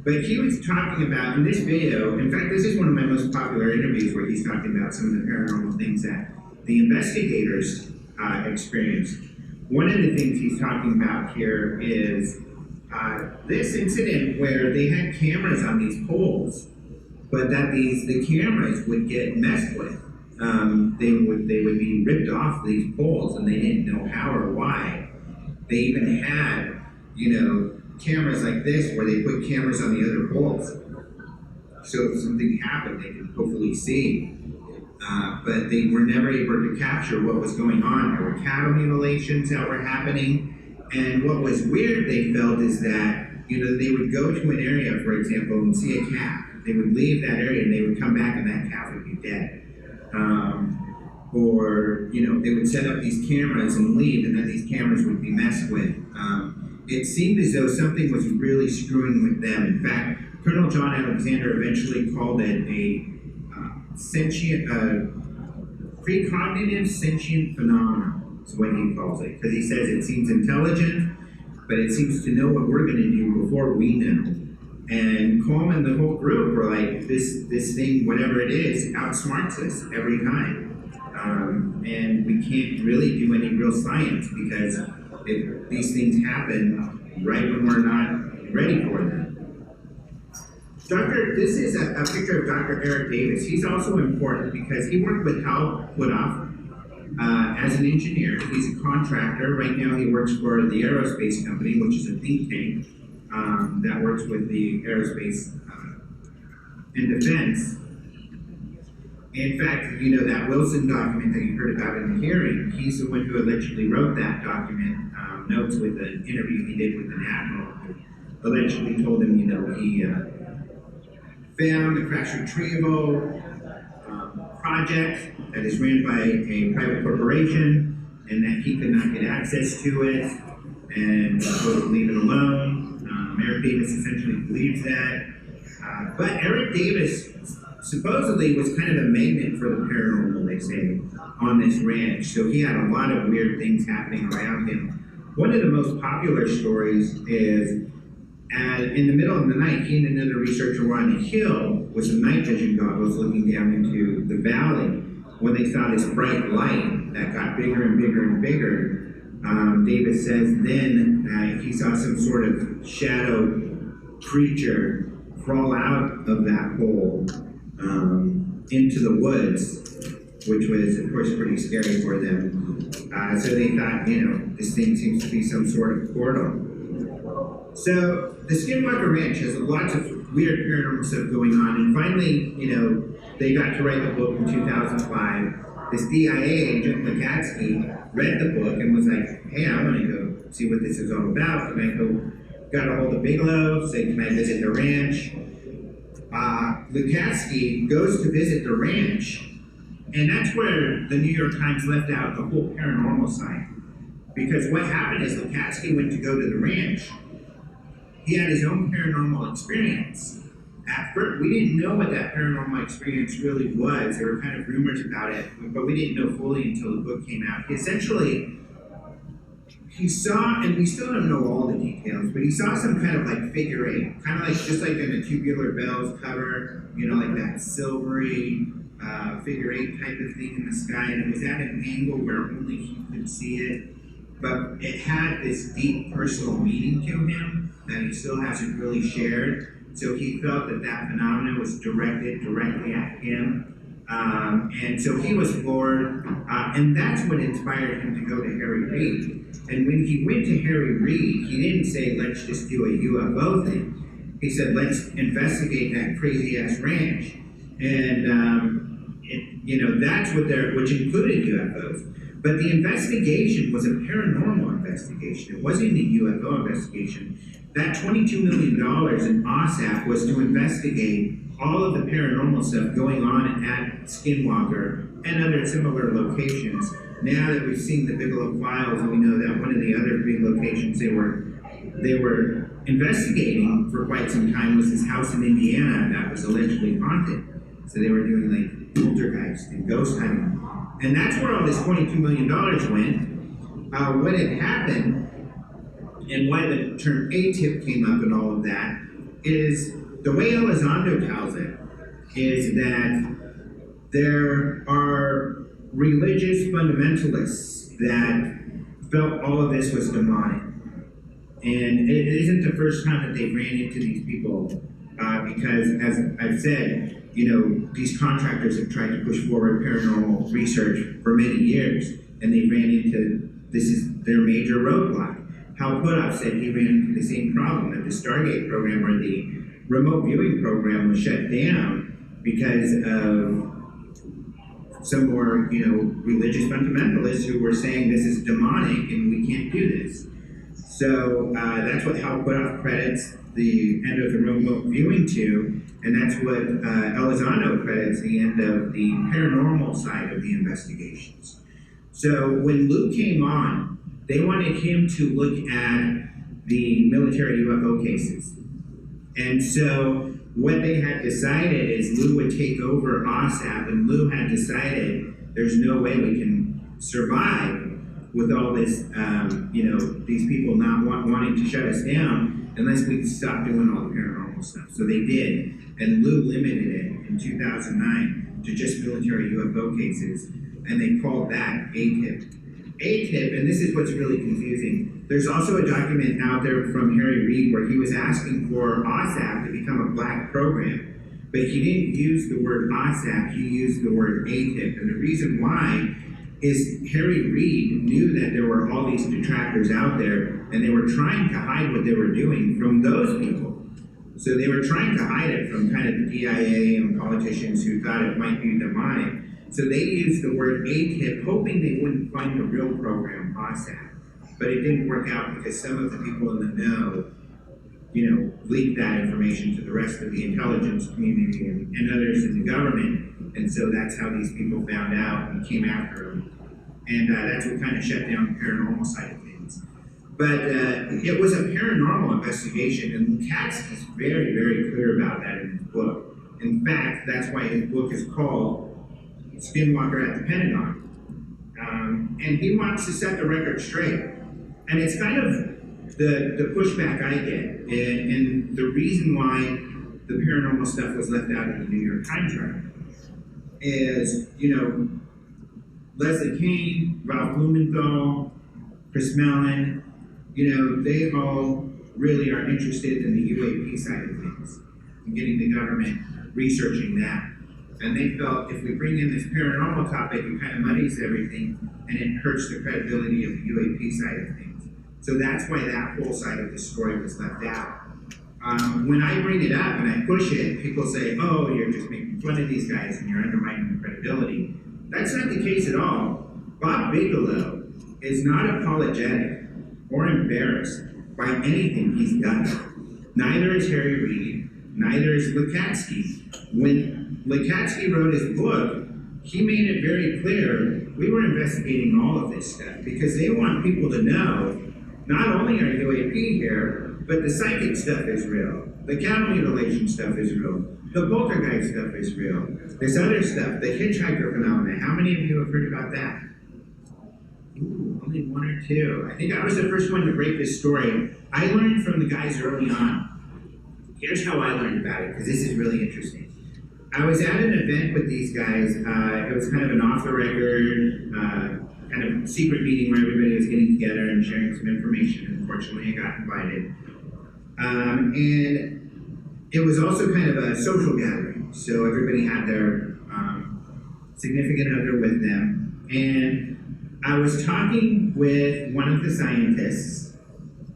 But he was talking about, in this video, in fact, this is one of my most popular interviews where he's talking about some of the paranormal things that the investigators experienced. One of the things he's talking about here is this incident where they had cameras on these poles, but that the cameras would get messed with. They would be ripped off these poles, and they didn't know how or why. They even had, you know, cameras like this where they put cameras on the other poles, so if something happened, they could hopefully see. But they were never able to capture what was going on. There were cattle mutilations that were happening. And what was weird, they felt, is that, you know, they would go to an area, for example, and see a calf. They would leave that area and they would come back and that calf would be dead. Or, you know, they would set up these cameras and leave, and then these cameras would be messed with. It seemed as though something was really screwing with them. In fact, Colonel John Alexander eventually called it a precognitive sentient phenomenon. Is what he calls it, because he says it seems intelligent, but it seems to know what we're going to do before we know. And Colm and the whole group were like, this thing, whatever it is, outsmarts us every time. And we can't really do any real science, because these things happen right when we're not ready for them. This is a picture of Dr. Eric Davis. He's also important because he worked with Hal Puthoff as an engineer. He's a contractor. Right now he works for the aerospace company, which is a think tank that works with the aerospace and defense. In fact, you know, that Wilson document that you heard about in the hearing, he's the one who allegedly wrote that document, notes with an interview he did with an admiral who allegedly told him, you know, he found the crash retrieval project that is ran by a private corporation, and that he could not get access to it, and told him to leave it alone. Eric Davis essentially believes that. But Eric Davis supposedly was kind of a magnet for the paranormal, they say, on this ranch. So he had a lot of weird things happening around him. One of the most popular stories is in the middle of the night, he and another researcher were on a hill with some night vision goggles looking down into the valley when they saw this bright light that got bigger and bigger and bigger. Davis says then he saw some sort of shadow creature crawl out of that hole into the woods, which was, of course, pretty scary for them. So they thought, you know, this thing seems to be some sort of portal. So the Skinwalker Ranch has lots of weird paranormal stuff going on, and finally, you know, they got to write the book in 2005. This DIA agent, Lakatsky, read the book and was like, hey, I want to go see what this is all about. Can I go? Got a hold of Bigelow, said, can I visit the ranch? Lakatsky goes to visit the ranch, and that's where the New York Times left out the whole paranormal side. Because what happened is Lakatsky went to go to the ranch. He had his own paranormal experience, at first, we didn't know what that paranormal experience really was. There were kind of rumors about it, but we didn't know fully until the book came out. He saw, and we still don't know all the details, but he saw some kind of like figure eight, kind of like just like in the Tubular Bells cover, like that silvery figure eight type of thing in the sky, and it was at an angle where only he could see it. But it had this deep personal meaning to him that he still hasn't really shared. So he felt that that phenomenon was directed directly at him. And so he was floored, and that's what inspired him to go to Harry Reid. And when he went to Harry Reid, he didn't say, let's just do a UFO thing. He said, let's investigate that crazy-ass ranch. And, that's what which included UFOs. But the investigation was a paranormal investigation. It wasn't a UFO investigation. That $22 million in OSAP was to investigate all of the paranormal stuff going on at Skinwalker and other similar locations. Now that we've seen the Bigelow Files, we know that one of the other big locations they were investigating for quite some time was this house in Indiana that was allegedly haunted. So they were doing like poltergeist and ghost hunting. And that's where all this $22 million went. What had happened, and why the term ATIP came up and all of that, is the way Elizondo tells it, is that there are religious fundamentalists that felt all of this was demonic. And it isn't the first time that they've ran into these people, because, as I've said, these contractors have tried to push forward paranormal research for many years, and they ran into, this is their major roadblock. Hal Puthoff said he ran into the same problem at the Stargate program, or the remote viewing program was shut down because of some more, religious fundamentalists who were saying this is demonic and we can't do this. So that's what Hal Puthoff credits the end of the remote viewing to, and that's what Elizondo credits the end of the paranormal side of the investigations. So when Lou came on, they wanted him to look at the military UFO cases. And so what they had decided is Lou would take over OSAP, and Lou had decided there's no way we can survive with all this, these people not wanting to shut us down unless we stop doing all the paranormal stuff. So they did, and Lou limited it in 2009 to just military UFO cases, and they called that ATIP. ATIP, and this is what's really confusing, there's also a document out there from Harry Reid where he was asking for OSAP to become a black program, but he didn't use the word OSAP, he used the word ATIP, and the reason why is Harry Reid knew that there were all these detractors out there, and they were trying to hide what they were doing from those people. So they were trying to hide it from kind of the DIA and politicians who thought it might be demonic. So they used the word ATIP, hoping they wouldn't find the real program, OSAP. But it didn't work out because some of the people in the know, leaked that information to the rest of the intelligence community and others in the government. And so that's how these people found out and came after them. And that's what kind of shut down the paranormal side of things. But it was a paranormal investigation, and Lukacs is very, very clear about that in his book. In fact, that's why his book is called Skinwalker at the Pentagon. And he wants to set the record straight. And it's kind of the pushback I get. And the reason why the paranormal stuff was left out in the New York Times article is, Leslie Kean, Ralph Blumenthal, Chris Mellon, they all really are interested in the UAP side of things and getting the government researching that. And they felt if we bring in this paranormal topic, it kind of muddies everything and it hurts the credibility of the UAP side of things. So that's why that whole side of the story was left out. When I bring it up and I push it, people say, oh, you're just making fun of these guys and you're undermining the credibility. That's not the case at all. Bob Bigelow is not apologetic or embarrassed by anything he's done. Neither is Harry Reid, neither is Lukacs. When Lukacs wrote his book, he made it very clear we were investigating all of this stuff because they want people to know not only are UAP here, But the psychic stuff is real. The cow mutilation stuff is real. The poltergeist stuff is real. This other stuff, the hitchhiker phenomenon, how many of you have heard about that? Ooh, only one or two. I think I was the first one to break this story. I learned from the guys early on. Here's how I learned about it, because this is really interesting. I was at an event with these guys. It was kind of an off-the-record, kind of secret meeting where everybody was getting together and sharing some information. Unfortunately, I got invited. And it was also kind of a social gathering. So everybody had their significant other with them. And I was talking with one of the scientists,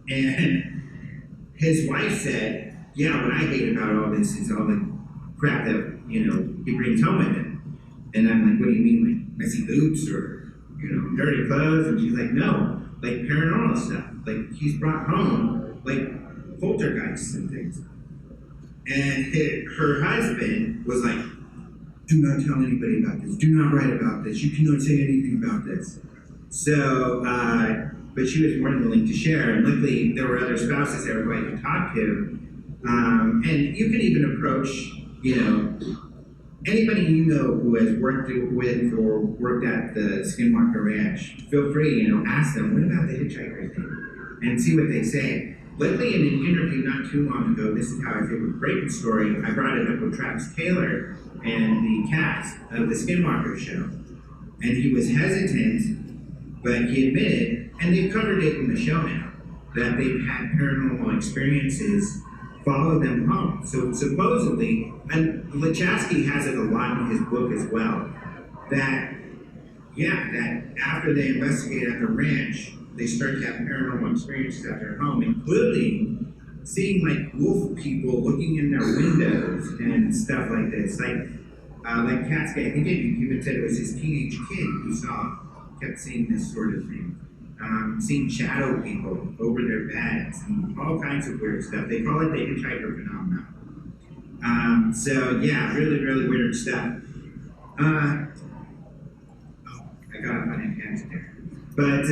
and his wife said, yeah, what I hate about all this is all the crap that, he brings home with him. And I'm like, what do you mean, like messy boots or, dirty clothes? And she's like, no, like paranormal stuff. Like he's brought home, like poltergeists and things. And her husband was like, do not tell anybody about this. Do not write about this. You cannot say anything about this. So, but she was more than willing to share. And luckily, there were other spouses that were going to talk to. And you can even approach, anybody you know who has worked with or worked at the Skinwalker Ranch. Feel free, ask them, what about the hitchhiker thing? And see what they say. Luckily, in an interview not too long ago, this is how I was able to break the story. I brought it up with Travis Taylor and the cast of the Skinwalker show. And he was hesitant, but he admitted, and they've covered it in the show now, that they've had paranormal experiences follow them home. So supposedly, and Lachowski has it a lot in his book as well, that after they investigate at the ranch, they start to have paranormal experiences at their home, including seeing like wolf people looking in their windows and stuff like this. Like Catsky, I think it even said it was his teenage kid who kept seeing this sort of thing. Seeing shadow people over their beds and all kinds of weird stuff. They call it the hitchhiker phenomenon. So yeah, really, really weird stuff. I got off on a tangent there. But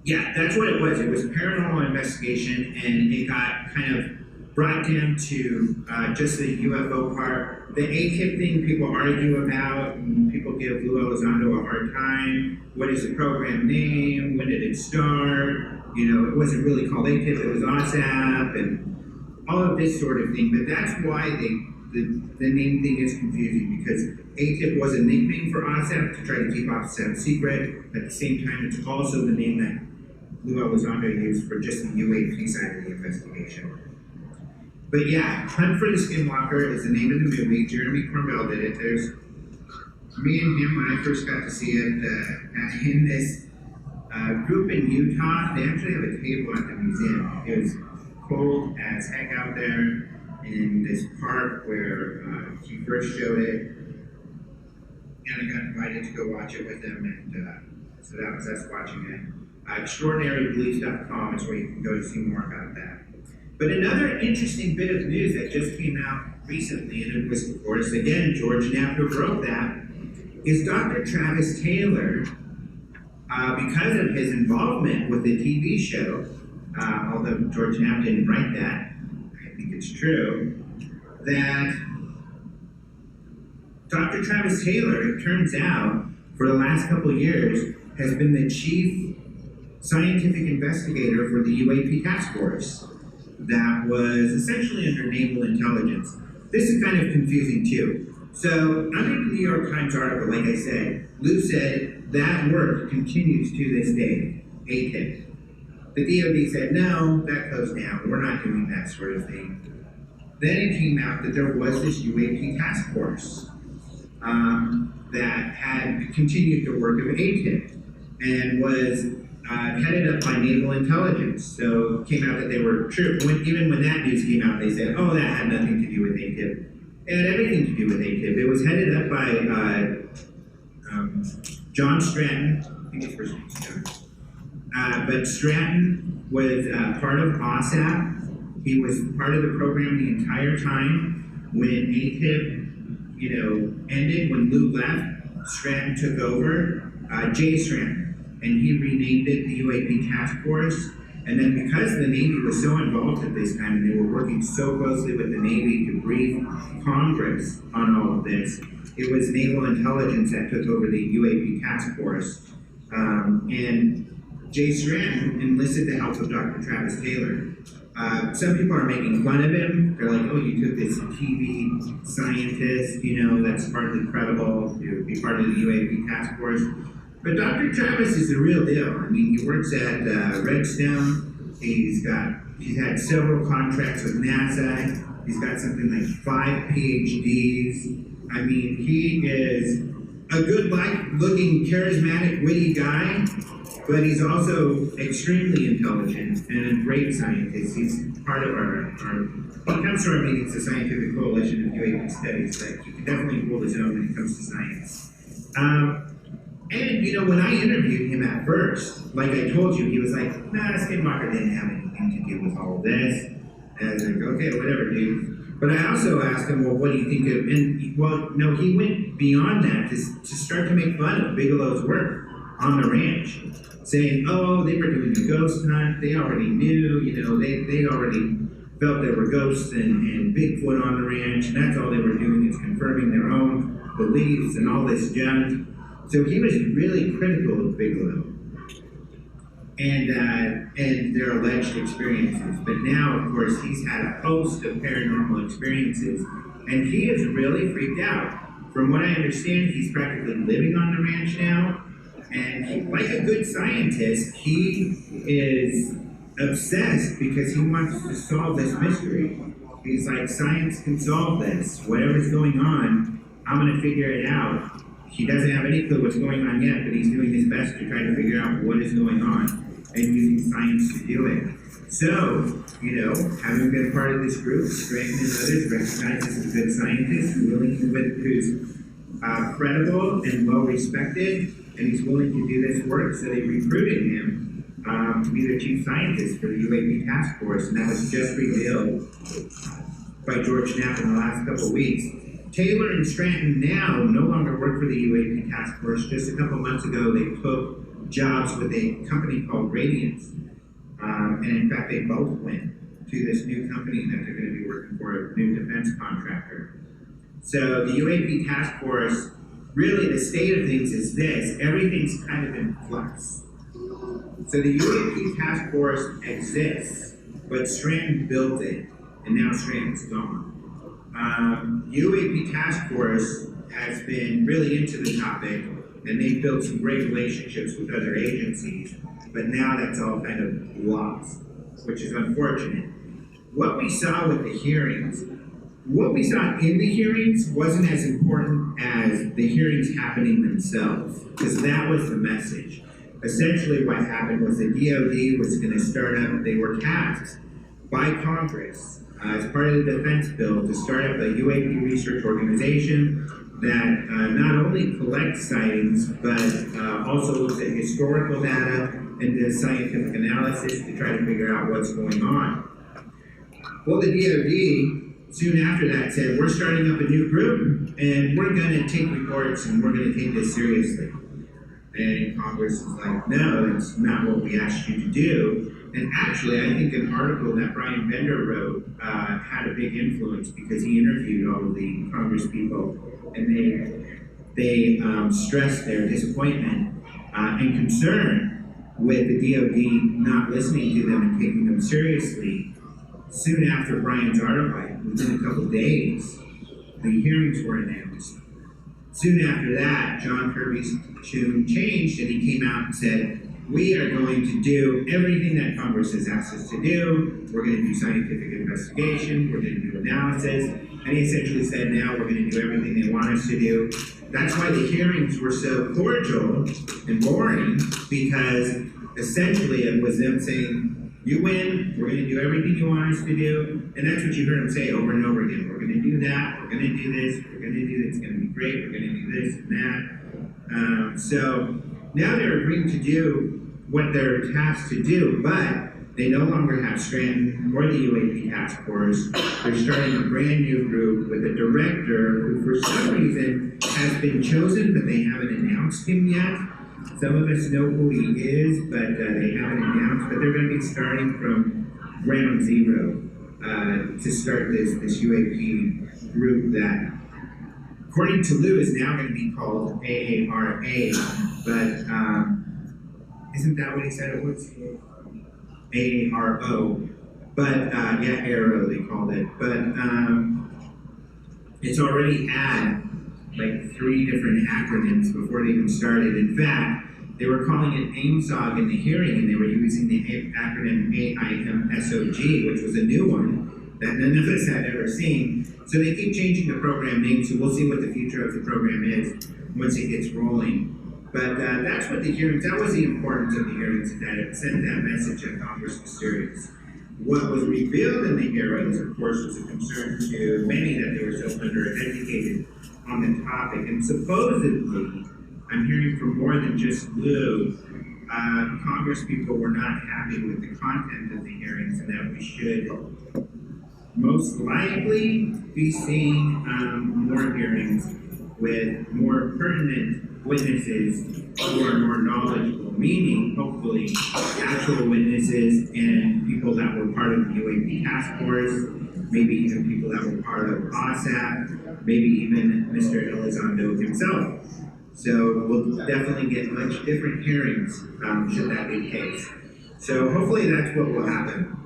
yeah, that's what it was. It was paranormal investigation, and it got kind of brought down to just the UFO part. The ATIP thing people argue about, and people give Lou Elizondo a hard time. What is the program name? When did it start? It wasn't really called ATIP, it was OSAP, and all of this sort of thing. But that's why the name thing is confusing, because ATIP was a nickname for OSAP to try to keep OSAP secret. At the same time, it's also the name that Lou Elizondo used for just the UAP side of the investigation. But yeah, Hunt for the Skinwalker is the name of the movie. Jeremy Corbell did it. There's me and him when I first got to see it in this group in Utah. They actually have a table at the museum. It was cold as heck out there in this park where he first showed it. And I got invited to go watch it with him, and so that was us watching it. ExtraordinaryBeliefs.com is where you can go to see more about that. But another interesting bit of news that just came out recently, and it was, of course, again, George Knapp who wrote that, is Dr. Travis Taylor, because of his involvement with the TV show, although George Knapp didn't write that, I think it's true, that Dr. Travis Taylor, it turns out, for the last couple of years, has been the chief scientific investigator for the UAP task force that was essentially under naval intelligence. This is kind of confusing too. So under the New York Times article, like I said, Lou said that work continues to this day, ATIP. The DoD said, no, that closed down. We're not doing that sort of thing. Then it came out that there was this UAP task force that had continued the work of ATIP and was headed up by naval intelligence. So it came out that they were true. Even when that news came out, they said, oh, that had nothing to do with ATIP. It had everything to do with ATIP. It was headed up by John Stratton. I think his first name's John. But Stratton was part of OSAP. He was part of the program the entire time. When ATIP, ended, when Lou left, Stratton took over, Jay Stratton, and he renamed it the UAP Task Force. And then because the Navy was so involved at this time and they were working so closely with the Navy to brief Congress on all of this, it was Naval Intelligence that took over the UAP task force. And Jay Stratton enlisted the help of Dr. Travis Taylor. Some people are making fun of him. They're like, oh, you took this TV scientist, you know, that's hardly credible to be part of the UAP task force. But Dr. Travis is the real deal. I mean, he works at Redstone. He's had several contracts with NASA. He's got something like 5 PhDs. I mean, he is a good-looking, charismatic, witty guy, but he's also extremely intelligent and a great scientist. He's part of he comes to our meetings, the Scientific Coalition of UAP Studies, but he can definitely hold his own when it comes to science. And, you know, when I interviewed him at first, like I told you, he was like, nah, Skinwalker didn't have anything to do with all of this. And I was like, okay, whatever, dude. But I also asked him, well, what do you think of, and, well, no, he went beyond that to start to make fun of Bigelow's work on the ranch, saying, oh, they were doing a ghost hunt, they already knew, you know, they already felt there were ghosts and Bigfoot on the ranch, and that's all they were doing is confirming their own beliefs and all this junk. So he was really critical of Bigelow and their alleged experiences. But now, of course, he's had a host of paranormal experiences, and he is really freaked out. From what I understand, he's practically living on the ranch now, and like a good scientist, he is obsessed because he wants to solve this mystery. He's like, science can solve this. Whatever's going on, I'm going to figure it out. He doesn't have any clue what's going on yet, but he's doing his best to try to figure out what is going on and using science to do it. So, you know, having been part of this group, Stratton and others recognize as a good scientist, who's credible and well respected, and he's willing to do this work, so they recruited him to be the chief scientist for the UAP task force, and that was just revealed by George Knapp in the last couple of weeks. Taylor and Stratton now no longer work for the UAP task force. Just a couple months ago, they took jobs with a company called Radiance. And in fact, they both went to this new company that they're going to be working for, a new defense contractor. So the UAP task force, really the state of things is this: everything's kind of in flux. So the UAP task force exists, but Stratton built it, and now Stratton's gone. UAP task force has been really into the topic, and they've built some great relationships with other agencies, but now that's all kind of lost, which is unfortunate. What we saw with the hearings, what we saw in the hearings wasn't as important as the hearings happening themselves, because that was the message. Essentially what happened was the DoD was going to start up, they were tasked by Congress as part of the defense bill to start up a UAP research organization that not only collects sightings, but also looks at historical data and does scientific analysis to try to figure out what's going on. Well, the DoD, soon after that, said, we're starting up a new group, and we're going to take reports, and we're going to take this seriously. And Congress is like, no, that's not what we asked you to do. And actually, I think an article that Brian Bender wrote had a big influence because he interviewed all of the Congress people, and they stressed their disappointment and concern with the DoD not listening to them and taking them seriously. Soon after Brian's article, within a couple of days, the hearings were announced. Soon after that, John Kirby's tune changed, and he came out and said, we are going to do everything that Congress has asked us to do. We're going to do scientific investigation. We're going to do analysis. And he essentially said, now we're going to do everything they want us to do. That's why the hearings were so cordial and boring, because essentially it was them saying, you win, we're going to do everything you want us to do. And that's what you heard him say over and over again. We're going to do that. We're going to do this. We're going to do this. It's going to be great. We're going to do this and that. So now they're agreeing to do what they're tasked to do, but they no longer have Stratton or the UAP task force. They're starting a brand new group with a director who, for some reason, has been chosen, but they haven't announced him yet. Some of us know who he is, but they haven't announced. But they're going to be starting from ground zero to start this UAP group that, according to Lou, is now going to be called AARA. But isn't that what he said it was? AARO. But yeah, Arrow they called it. But it's already had like 3 different acronyms before they even started. In fact, they were calling it AIMSOG in the hearing, and they were using the acronym AIMSOG, which was a new one that none of us had ever seen. So they keep changing the program name, so we'll see what the future of the program is once it gets rolling. But that's what the hearings, that was the importance of the hearings, is that it sent that message that Congress was serious. What was revealed in the hearings, of course, was a concern to many that they were so undereducated on the topic. And supposedly, I'm hearing from more than just Lou, Congress people were not happy with the content of the hearings, and that we should most likely be seeing more hearings with more pertinent witnesses who are more knowledgeable, meaning hopefully actual witnesses and people that were part of the UAP task force, maybe even people that were part of OSAP, maybe even Mr. Elizondo himself. So we'll definitely get much different hearings should that be the case. So hopefully that's what will happen.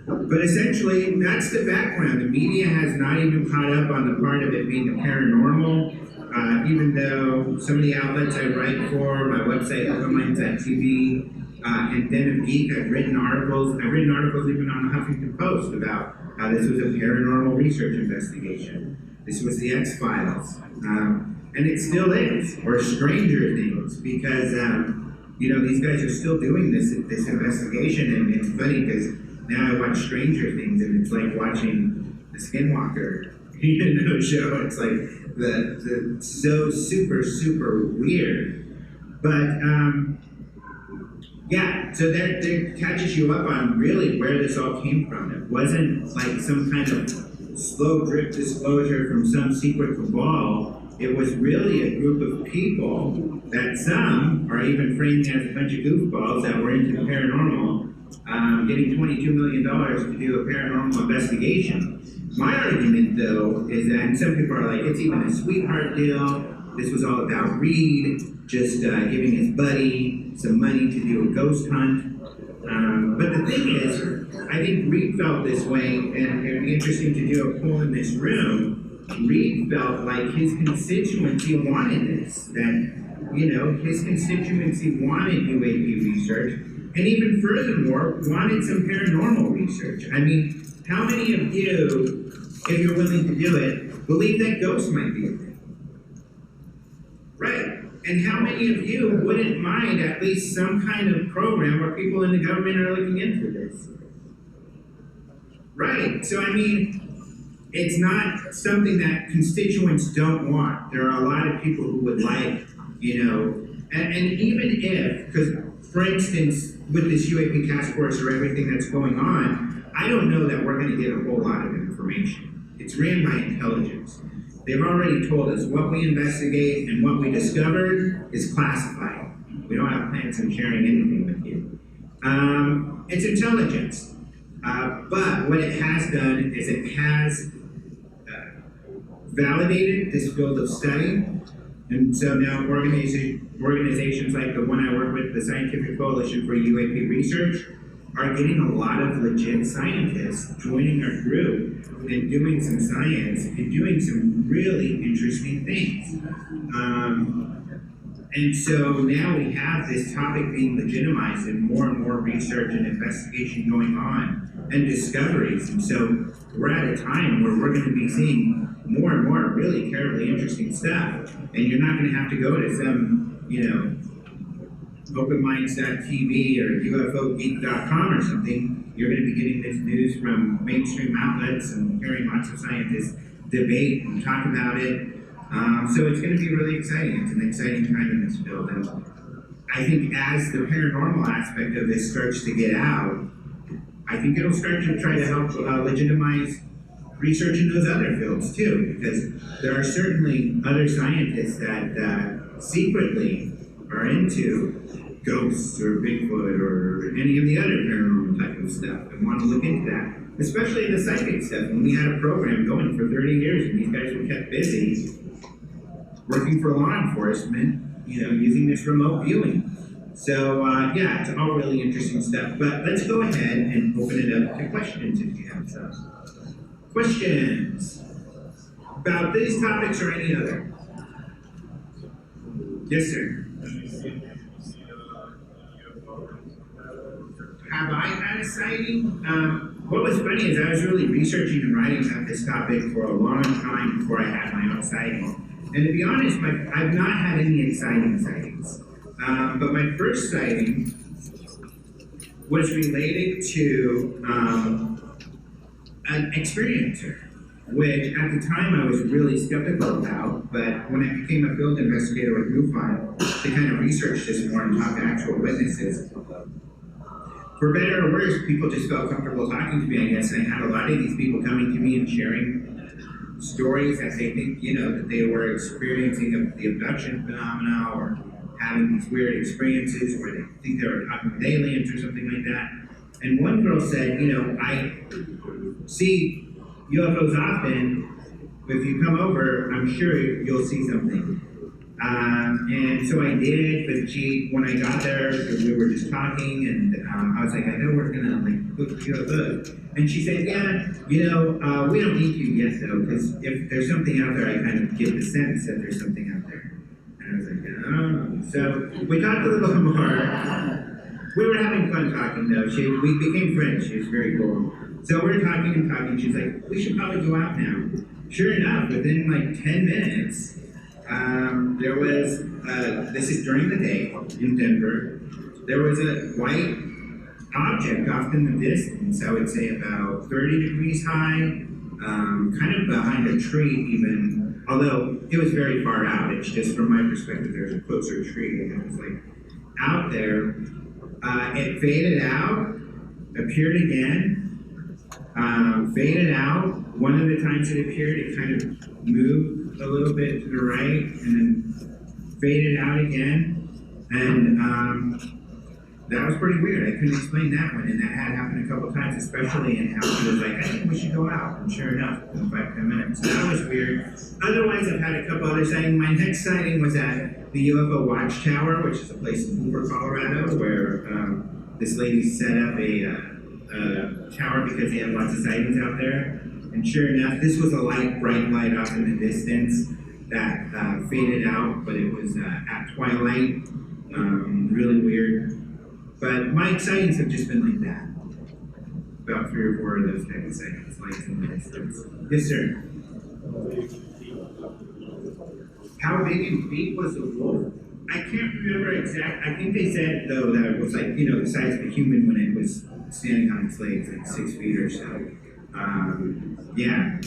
But essentially, that's the background. The media has not even caught up on the part of it being a paranormal, even though some of the outlets I write for, my website, OpenMinds.tv, and Den of Geek, I've written articles even on the Huffington Post about how this was a paranormal research investigation. This was the X-Files. And it still is, or Stranger Things, because, you know, these guys are still doing this investigation, and it's funny because now I watch Stranger Things, and it's like watching the Skinwalker, show. It's like the so super weird. But yeah, so that catches you up on really where this all came from. It wasn't like some kind of slow drip disclosure from some secret cabal. It was really a group of people that some are even framing as a bunch of goofballs that were into the paranormal, getting $22 million to do a paranormal investigation. My argument, though, is that, and some people are like, it's even a sweetheart deal. This was all about Reed just giving his buddy some money to do a ghost hunt. But the thing is, I think Reed felt this way, and it would be interesting to do a poll in this room. Reed felt like his constituency wanted this, that, you know, his constituency wanted UAP research, and even furthermore, wanted some paranormal research. I mean, how many of you, if you're willing to do it, believe that ghosts might be a thing? Right. And how many of you wouldn't mind at least some kind of program where people in the government are looking into this? Right. So, I mean, it's not something that constituents don't want. There are a lot of people who would like, you know, and even if, because for instance, with this UAP task force or everything that's going on, I don't know that we're going to get a whole lot of information. It's ran by intelligence. They've already told us what we investigate and what we discovered is classified. We don't have plans on sharing anything with you. It's intelligence. But what it has done is it has validated this field of study. And so now organizations like the one I work with, the Scientific Coalition for UAP Research, are getting a lot of legit scientists joining our group and doing some science and doing some really interesting things. And so now we have this topic being legitimized and more research and investigation going on and discoveries. And so we're at a time where we're going to be seeing more and more really terribly interesting stuff. And you're not going to have to go to some, you know, OpenMinds.tv or UFOgeek.com or something. You're going to be getting this news from mainstream outlets and hearing lots of scientists debate and talk about it. So it's going to be really exciting. It's an exciting time in this field. And I think as the paranormal aspect of this starts to get out, I think it'll start to try to help legitimize research in those other fields too, because there are certainly other scientists that secretly are into ghosts or Bigfoot or any of the other paranormal type of stuff and want to look into that, especially the psychic stuff. When we had a program going for 30 years and these guys were kept busy working for law enforcement, using this remote viewing. So yeah, it's all really interesting stuff. But let's go ahead and open it up to questions if you have some. Questions about these topics or any other? Yes, sir. Have I had a sighting? What was funny is I was really researching and writing about this topic for a long time before I had my own sighting. And to be honest, I've not had any exciting sightings. But my first sighting was related to an experiencer, which at the time I was really skeptical about. But when I became a field investigator with MUFON, to kind of research this more and talk to actual witnesses, for better or worse, people just felt comfortable talking to me, I guess. And I had a lot of these people coming to me and sharing stories that they think, that they were experiencing the abduction phenomena or having these weird experiences where they think they were talking with aliens or something like that. And one girl said, I see UFOs often. If you come over, I'm sure you'll see something. And so I did, but when I got there, we were just talking, and I was like, I know we're gonna look at UFOs. And she said, yeah, we don't need you yet though, because if there's something out there, I kind of get the sense that there's something out there. And I was like, oh. So we talked a little bit more. We were having fun talking though. We became friends. She was very cool. So we were talking and talking. She's like, we should probably go out now. Sure enough, within like 10 minutes, there was, this is during the day in Denver, there was a white object off in the distance, I would say about 30 degrees high, kind of behind a tree even, although it was very far out. It's just from my perspective, there's a closer tree, and it was like out there. It faded out, appeared again, faded out. One of the times it appeared, it kind of moved a little bit to the right, and then faded out again. And that was pretty weird. I couldn't explain that one, and that had happened a couple times, especially in how she was like, I think we should go out. And sure enough, in 5-10 minutes. So that was weird. Otherwise, I've had a couple other sightings. My next sighting was at the UFO Watchtower, which is a place in Hoover, Colorado, where this lady set up a tower because they had lots of sightings out there. And sure enough, this was a bright light off in the distance that faded out, but it was at twilight. Really weird. But my sightings have just been like that. About 3 or 4 of those type of sightings, lights in the distance. Yes, sir. How big in feet was the wolf? I can't remember exactly. I think they said, though, that it was like, the size of a human when it was standing on its legs, like 6 feet or so. Yeah.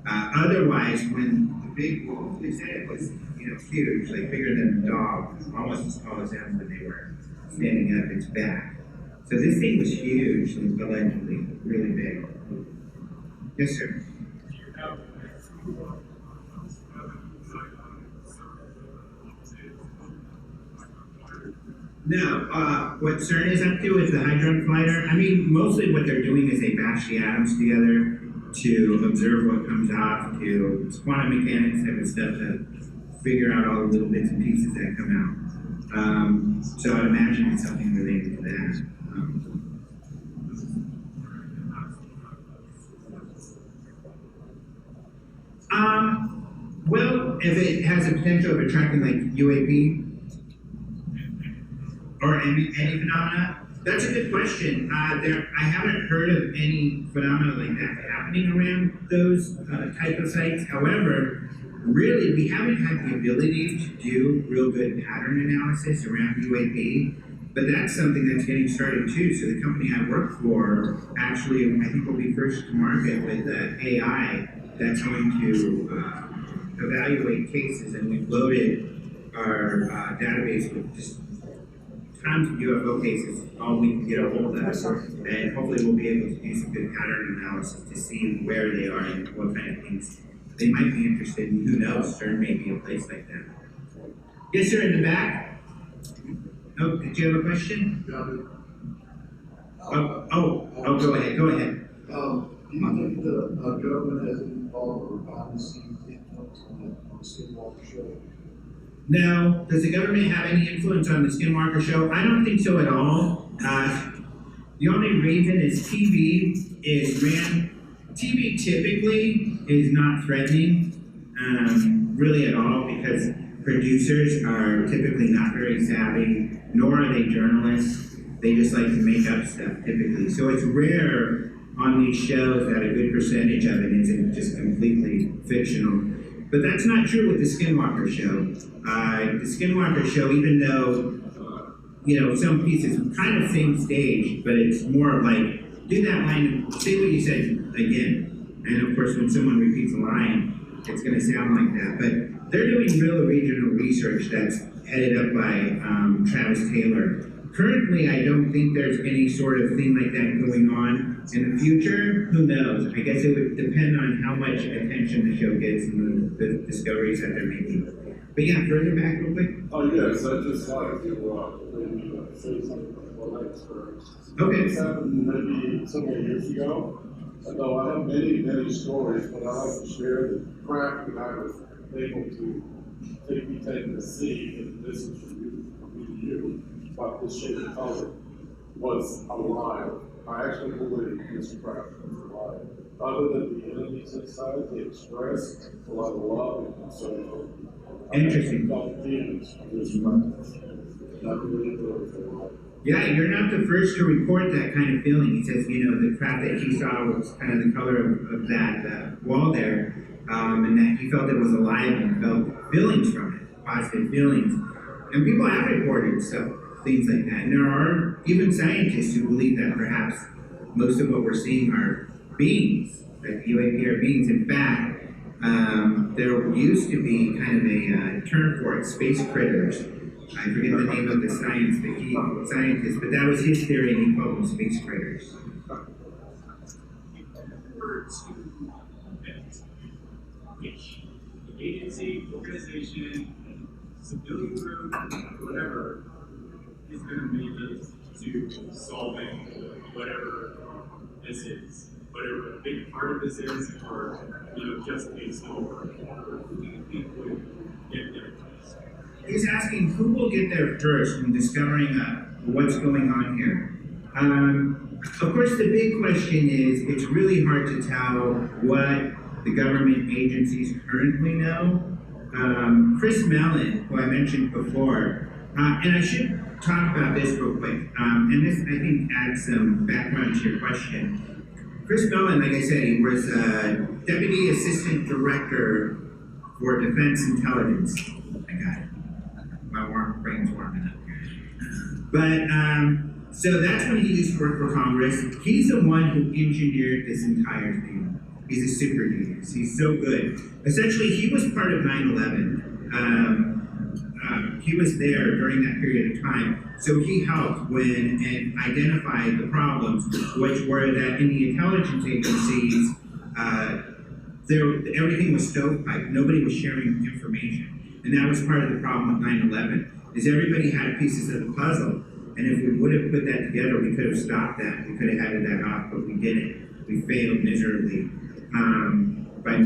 Otherwise, when the big wolf, they said it was, huge, like bigger than a dog, almost as tall as them when they were standing up its back. So this thing was huge, allegedly, really big. Yes, sir. No, what CERN is up to with the Hadron Collider, mostly what they're doing is they bash the atoms together to observe what comes off, it's quantum mechanics type of stuff to figure out all the little bits and pieces that come out. So I'd imagine it's something related to that. Well, if it has a potential of attracting like UAP or any phenomena, that's a good question. I haven't heard of any phenomena like that happening around those type of sites. However, really, we haven't had the ability to do real good pattern analysis around UAP, but that's something that's getting started too. So the company I work for actually, I think, will be first to market with AI that's going to evaluate cases, and we've loaded our database with just tons of UFO cases, all we can get a hold of, and hopefully we'll be able to do some good pattern analysis to see where they are and what kind of things they might be interested in. Who knows? CERN may be a place like that. Yes, sir, in the back. Oh, did you have a question? Go ahead, go ahead. Do you think the government has any involved or behind the scenes influence on the Skinwalker show? Now, does the government have any influence on the Skinwalker show? I don't think so at all. The only reason is TV typically is not threatening, really at all, because producers are typically not very savvy, nor are they journalists. They just like to make up stuff typically. So it's rare on these shows that a good percentage of it isn't just completely fictional. But that's not true with the Skinwalker show. The Skinwalker show, even though, some pieces kind of same stage, but it's more of like, do that line, say what you said again. And of course, when someone repeats a line, it's going to sound like that. But they're doing real regional research that's headed up by Travis Taylor. Currently, I don't think there's any sort of thing like that going on. In the future, who knows? I guess it would depend on how much attention the show gets and the discoveries that they're making. But yeah, further back real quick. Oh yes, I just wanted to maybe say something about my experience. Okay. This happened maybe several years ago. Though I have many stories, but I like to share the craft that I was able to be taken to see, and this is from you, about this shape and color, was alive. I actually believe this craft was alive. Other than the enemies inside, they expressed a lot of love and concern for me. Interesting. Yeah, you're not the first to report that kind of feeling. He says, the craft that he saw was kind of the color of that wall there, and that he felt it was alive and felt feelings from it, positive feelings. And people have reported stuff, things like that. And there are even scientists who believe that perhaps most of what we're seeing are beings, that UAP are beings. In fact, there used to be kind of a term for it, space critters. I forget the name of the scientist, but that was his theory, and he called them space critters. Which agency, organization, civilian group, whatever, is going to make it to solving whatever this is, whatever a big part of this is, or just a small part. Who do you think would get there first? He's asking who will get there first in discovering what's going on here. Of course, the big question is, it's really hard to tell what the government agencies currently know. Chris Mellon, who I mentioned before, and I should talk about this real quick, and this, I think, adds some background to your question. Chris Mellon, like I said, he was Deputy Assistant Director for Defense Intelligence. I got it. My brain's warming up here. But, so that's when he used to work for Congress. He's the one who engineered this entire thing. He's a super genius. He's so good. Essentially, he was part of 9/11. He was there during that period of time. So he helped when and identified the problems, which were that in the intelligence agencies, everything was stovepiped. Nobody was sharing information. And that was part of the problem with 9/11, is everybody had pieces of the puzzle. And if we would have put that together, we could have stopped that. We could have headed that off, but we didn't. We failed miserably by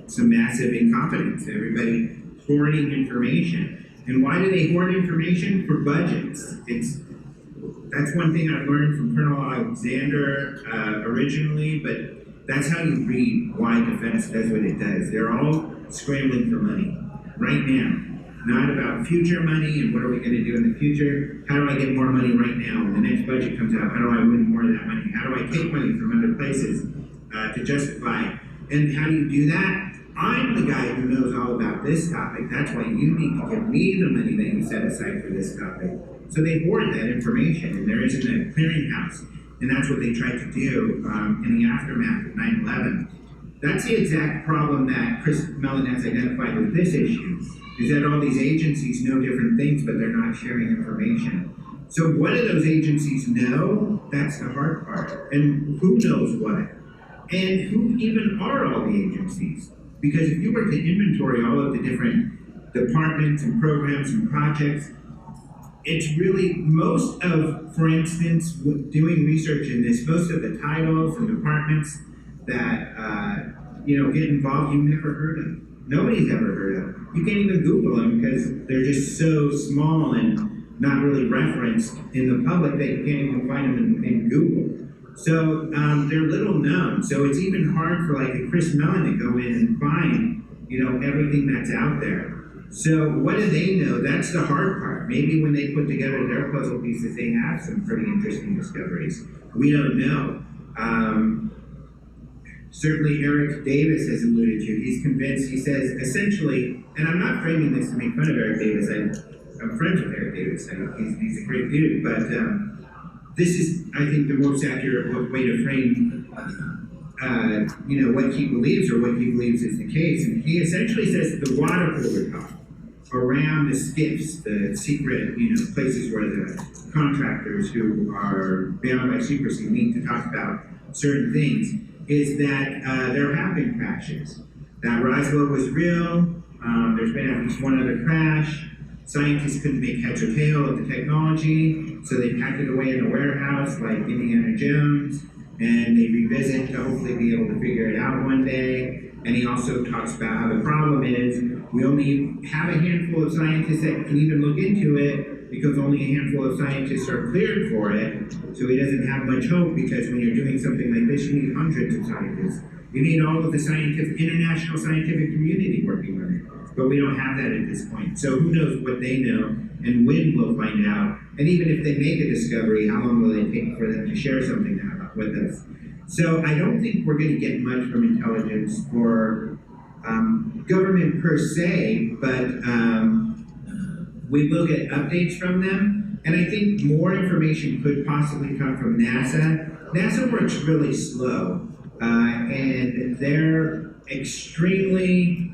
some massive incompetence. Everybody hoarding information. And why do they hoard information? For budgets. That's one thing I learned from Colonel Alexander originally, but that's how you read why defense does what it does. They're all scrambling for money right now. Not about future money and what are we going to do in the future. How do I get more money right now? When the next budget comes out, how do I win more of that money? How do I take money from other places to justify? And how do you do that? I'm the guy who knows all about this topic. That's why you need to give me the money that you set aside for this topic. So they hoard that information, and there isn't a clearinghouse. And that's what they tried to do in the aftermath of 9/11. That's the exact problem that Chris Mellon has identified with this issue, is that all these agencies know different things, but they're not sharing information. So what do those agencies know? That's the hard part. And who knows what? And who even are all the agencies? Because if you were to inventory all of the different departments and programs and projects, it's really most of, for instance, doing research in this, most of the titles and departments that get involved, you've never heard of. Nobody's ever heard of. You can't even Google them because they're just so small and not really referenced in the public that you can't even find them in Google. So they're little known. So it's even hard for like a Chris Mellon to go in and find everything that's out there. So what do they know? That's the hard part. Maybe when they put together their puzzle pieces, they have some pretty interesting discoveries. We don't know. Certainly Eric Davis has alluded to. He's convinced, he says, essentially, and I'm not framing this to make fun of Eric Davis. I'm friends with Eric Davis. He's a great dude. But this is, I think, the most accurate way to frame what he believes or what he believes is the case. And he essentially says that the water cooler talk around the skiffs, the secret, places where the contractors who are bound by secrecy need to talk about certain things, is that there have been crashes. That Roswell was real. There's been at least one other crash. Scientists couldn't make heads or tail of the technology, so they packed it away in a warehouse like Indiana Jones, and they revisit to hopefully be able to figure it out one day. And he also talks about how the problem is we only have a handful of scientists that can even look into it because only a handful of scientists are cleared for it. So he doesn't have much hope because when you're doing something like this, you need hundreds of scientists. You need all of the international scientific community working on it. But we don't have that at this point. So who knows what they know and when we'll find out. And even if they make a discovery, how long will it take for them to share something with us? So I don't think we're going to get much from intelligence or government per se, but we will get updates from them. And I think more information could possibly come from NASA. NASA works really slow, and they're extremely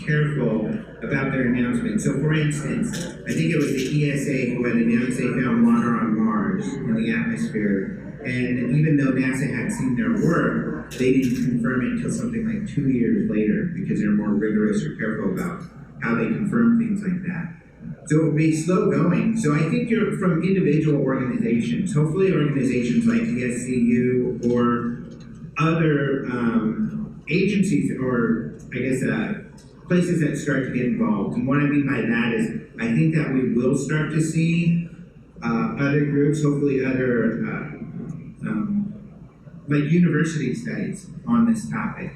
careful about their announcements. So for instance, I think it was the ESA who had announced they found water on Mars in the atmosphere. And even though NASA had seen their work, they didn't confirm it until something like 2 years later because they're more rigorous or careful about how they confirm things like that. So it will be slow going. So I think you're from individual organizations, hopefully organizations like the SCU or other agencies or I guess places that start to get involved. And what I mean by that is I think that we will start to see other groups, hopefully other like university studies on this topic.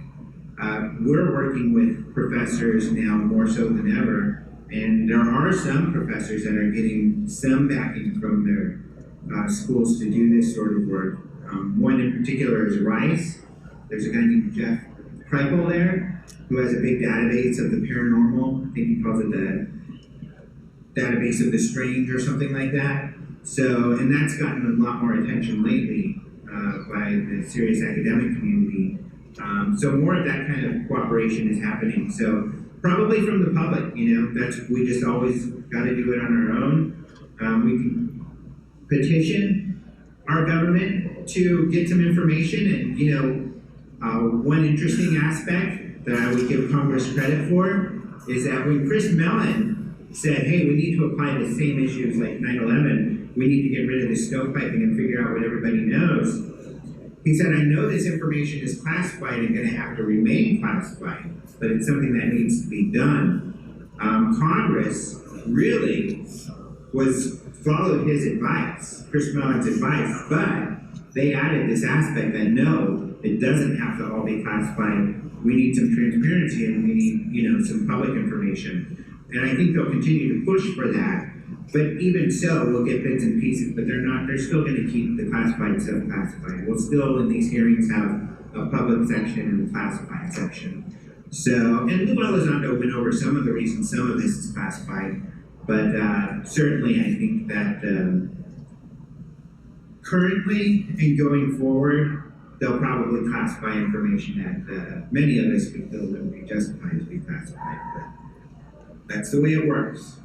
We're working with professors now more so than ever, and there are some professors that are getting some backing from their schools to do this sort of work. One in particular is Rice. There's a guy named Jeff Kripal there who has a big database of the paranormal. I think he calls it the database of the strange or something like that. So, and that's gotten a lot more attention lately by the serious academic community. So more of that kind of cooperation is happening. So probably from the public, we just always got to do it on our own. We can petition our government to get some information. And, one interesting aspect that I would give Congress credit for is that when Chris Mellon said, hey, we need to apply the same issues like 9/11, we need to get rid of the stovepiping and figure out what everybody knows. He said, I know this information is classified and going to have to remain classified, but it's something that needs to be done. Congress really followed his advice, Chris Mellon's advice, but they added this aspect that no, it doesn't have to all be classified. We need some transparency and we need, some public information. And I think they'll continue to push for that. But even so, we'll get bits and pieces, but they're still going to keep the classified stuff classified. We'll still, in these hearings, have a public section and a classified section. So, and Lou Elizondo went over some of the reasons some of this is classified, but certainly I think that currently and going forward, they'll probably classify information that many of us would feel would be justified to be classified, but that's the way it works.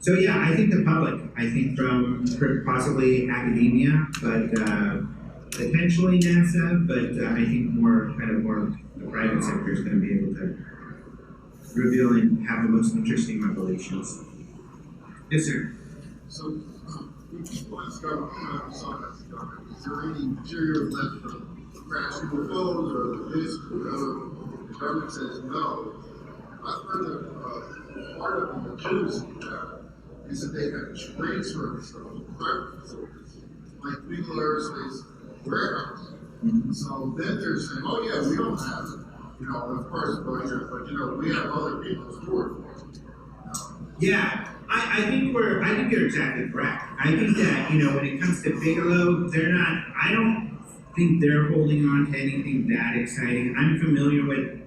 So yeah, I think the public, I think from possibly academia, but potentially NASA, but I think more the private sector is going to be able to reveal and have the most interesting revelations. Yes, sir. So, when people ask government, is there any material left from crash UFOs or this or the government says no? I've heard that part of the legitimacy of that is that they have transfers from private facilities, like Bigelow Aerospace warehouse. So then they're saying, oh yeah, we don't have it. You know, of course, but you know, we have other people to store it for. Yeah, I think you're exactly correct. I think that, you know, when it comes to Bigelow, I don't think they're holding on to anything that exciting. I'm familiar with,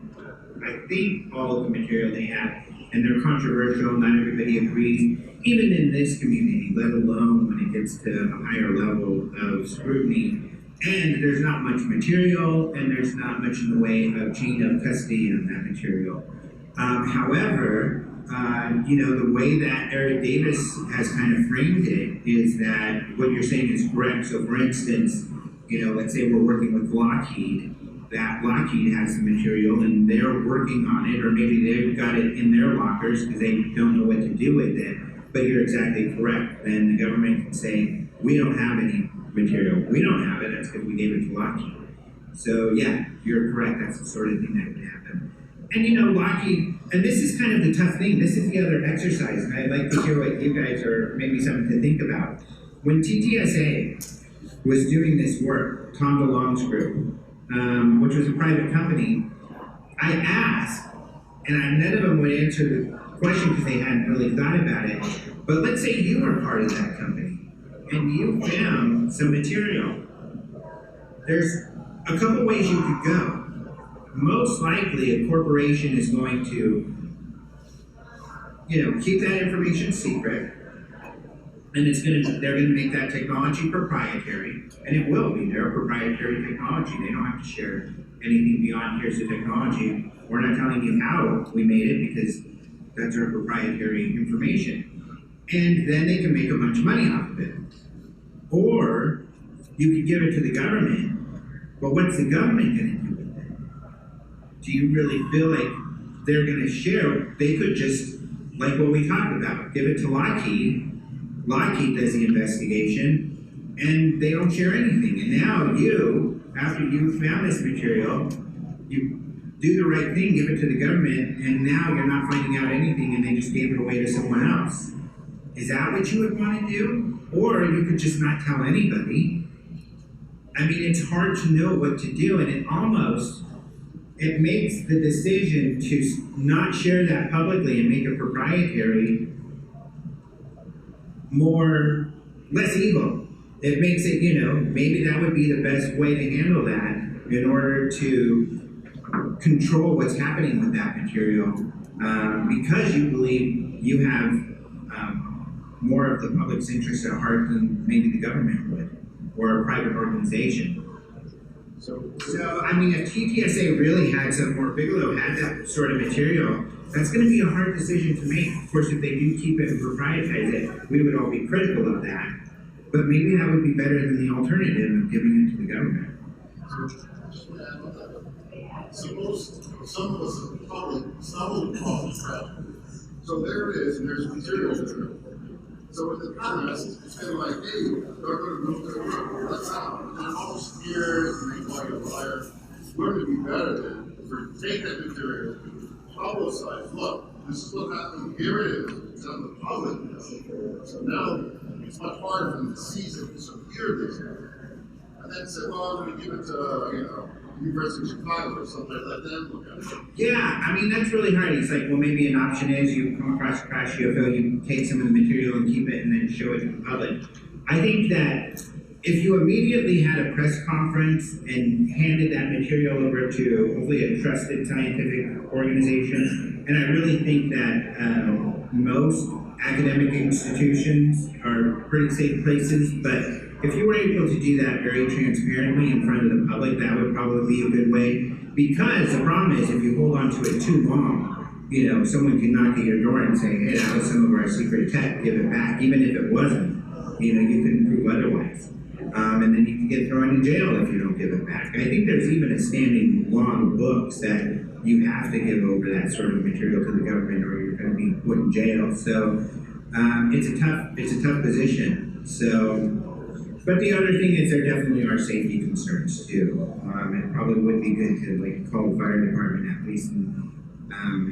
I think, all of the material they have, and they're controversial, not everybody agrees, even in this community, let alone when it gets to a higher level of scrutiny. And there's not much material, and there's not much in the way of chain of custody on that material. However, you know, the way that Eric Davis has kind of framed it is that what you're saying is correct. So, for instance, you know, let's say we're working with Lockheed, that Lockheed has the material and they're working on it, or maybe they've got it in their lockers because they don't know what to do with it. But you're exactly correct. Then the government can say, we don't have any material. We don't have it. That's because we gave it to Lockheed. So yeah, you're correct. That's the sort of thing that would happen. And you know, Lockheed, and this is kind of the tough thing. This is the other exercise, and I'd like to hear what you guys are maybe something to think about. When TTSA was doing this work, Tom DeLong's group, which was a private company, I asked, and none of them would answer the question because they hadn't really thought about it. But let's say you were part of that company and you found some material. There's a couple ways you could go. Most likely, a corporation is going to, you know, keep that information secret, and they're gonna make that technology proprietary, and it will be their proprietary technology. They don't have to share anything beyond here's the technology. We're not telling you how we made it because that's our proprietary information. And then they can make a bunch of money off of it. Or you could give it to the government, but what's the government gonna do with it? Do you really feel like they're gonna share? They could just, like what we talked about, give it to Lockheed. Lockheed does the investigation, and they don't share anything. And now you, after you found this material, you do the right thing, give it to the government, and now you're not finding out anything, and they just gave it away to someone else. Is that what you would want to do? Or you could just not tell anybody. I mean, it's hard to know what to do, and it makes the decision to not share that publicly and make it proprietary less evil. It makes it, you know, maybe that would be the best way to handle that in order to control what's happening with that material, because you believe you have more of the public's interest at heart than maybe the government would, or a private organization. So I mean, if TTSA really had some, or Bigelow had that sort of material, that's going to be a hard decision to make. Of course, if they do keep it and proprietize it, we would all be critical of that. But maybe that would be better than the alternative of giving it to the government. Suppose some of us in the public stumbled upon this crap. So there it is, and there's material there. So in the past, it's kind of like, hey, they're going to go to the work. That's out. And I'm all scared and they like a liar. Wouldn't it be better then for take that material, publicize, look, this is what happened, here it is, it's on the public now. So now it's much harder for them to seize it, so here it is. And then say, well, I'm going to give it to, you know, University of Chicago or something like that, then look at it. Yeah, I mean, that's really hard. It's like, well, maybe an option is you come across a crash UFO, you take some of the material and keep it and then show it to the public. I think that if you immediately had a press conference and handed that material over to hopefully a trusted scientific organization, and I really think that most academic institutions are pretty safe places, but if you were able to do that very transparently in front of the public, that would probably be a good way. Because the problem is, if you hold on to it too long, you know, someone can knock at your door and say, hey, that was some of our secret tech, give it back. Even if it wasn't, you know, you couldn't prove otherwise. And then you can get thrown in jail if you don't give it back. I think there's even a standing law in books that you have to give over that sort of material to the government or you're going to be put in jail. So it's a tough position. So, but the other thing is there definitely are safety concerns too. It probably would be good to like call the fire department at least and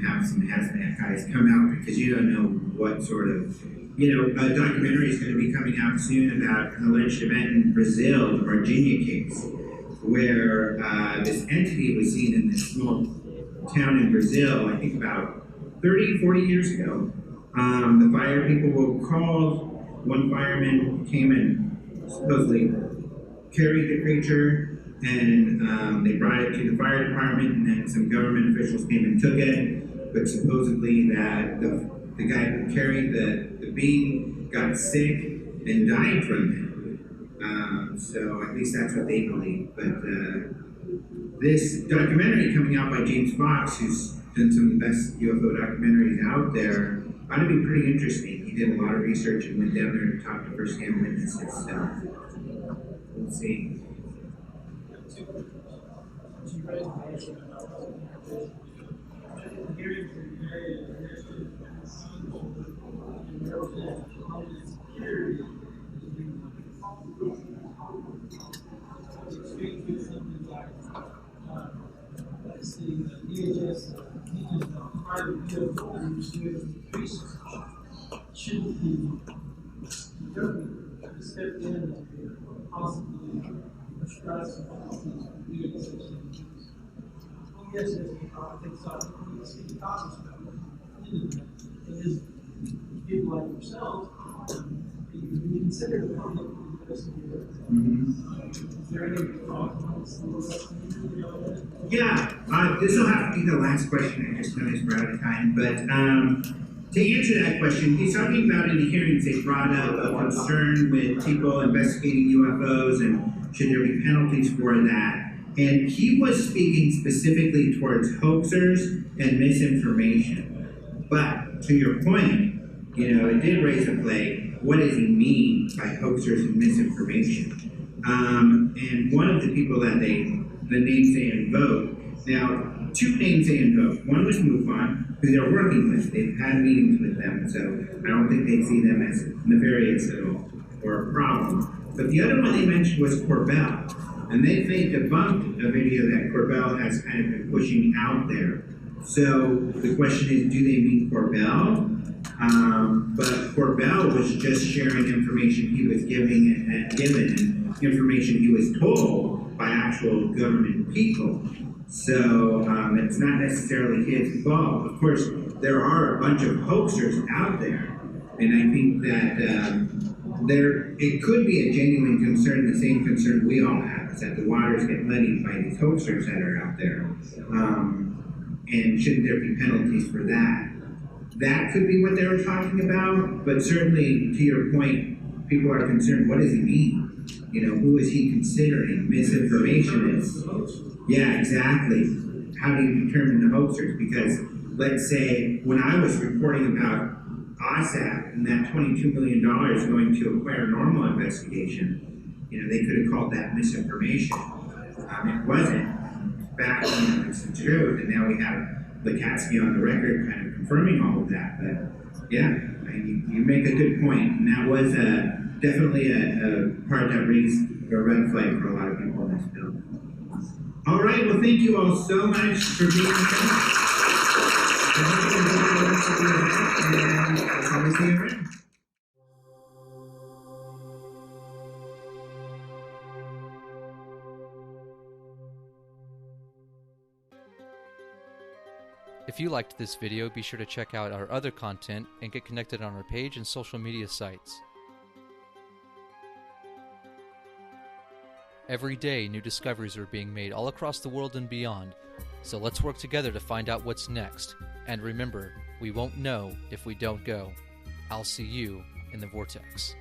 have some hazmat guys come out, because you don't know what sort of, a documentary is going to be coming out soon about an alleged event in Brazil, the Virginia case, where this entity was seen in this small town in Brazil, I think about 30, 40 years ago. The fire people were called. One fireman came and supposedly carried the creature, and they brought it to the fire department, and then some government officials came and took it. But supposedly that the guy who carried the being got sick and died from it. So at least that's what they believe. But this documentary coming out by James Fox, who's done some of the best UFO documentaries out there, ought to be pretty interesting. He did a lot of research and went down there to talk to first-hand witnesses. So we'll see. Should the government step in and possibly prescribe some policies for doing such things? Well, yes, I think so. The city talks about it. And as people like yourselves, you consider the public investigator. Is there any thought on this? Yeah, this will have to be the last question. I just noticed we're out of time. But to answer that question, he's talking about in the hearings they brought up a concern with people investigating UFOs and should there be penalties for that. And he was speaking specifically towards hoaxers and misinformation. But to your point, it did raise a flag. What does he mean by hoaxers and misinformation? And one of the people that the names they invoked, now two names they invoked. One was MUFON, who they're working with. They've had meetings with them, so I don't think they see them as nefarious at all or a problem. But the other one they mentioned was Corbell, and they debunked a video that Corbell has kind of been pushing out there. So the question is, do they mean Corbell? But Corbell was just sharing information he was given and information he was told by actual government people. So it's not necessarily his fault. Of course, there are a bunch of hoaxers out there, and I think that it could be a genuine concern, the same concern we all have, is that the waters get muddied by these hoaxers that are out there. And shouldn't there be penalties for that? That could be what they were talking about, but certainly, to your point, people are concerned, what does he mean? Who is he considering? Misinformation is. Yeah, exactly. How do you determine the hoaxers? Because let's say when I was reporting about OSAP and that $22 million going to a paranormal investigation, they could have called that misinformation. It wasn't. Back when it's the truth, and now we have Lakatsky on the record kind of confirming all of that. But yeah, you make a good point, and that was definitely a part that raised a red flag for a lot of people in this field. All right, well, thank you all so much for being here. I hope you enjoy the rest of the event, and I'll probably see you around. If you liked this video, be sure to check out our other content and get connected on our page and social media sites. Every day, new discoveries are being made all across the world and beyond, so let's work together to find out what's next. And remember, we won't know if we don't go. I'll see you in the vortex.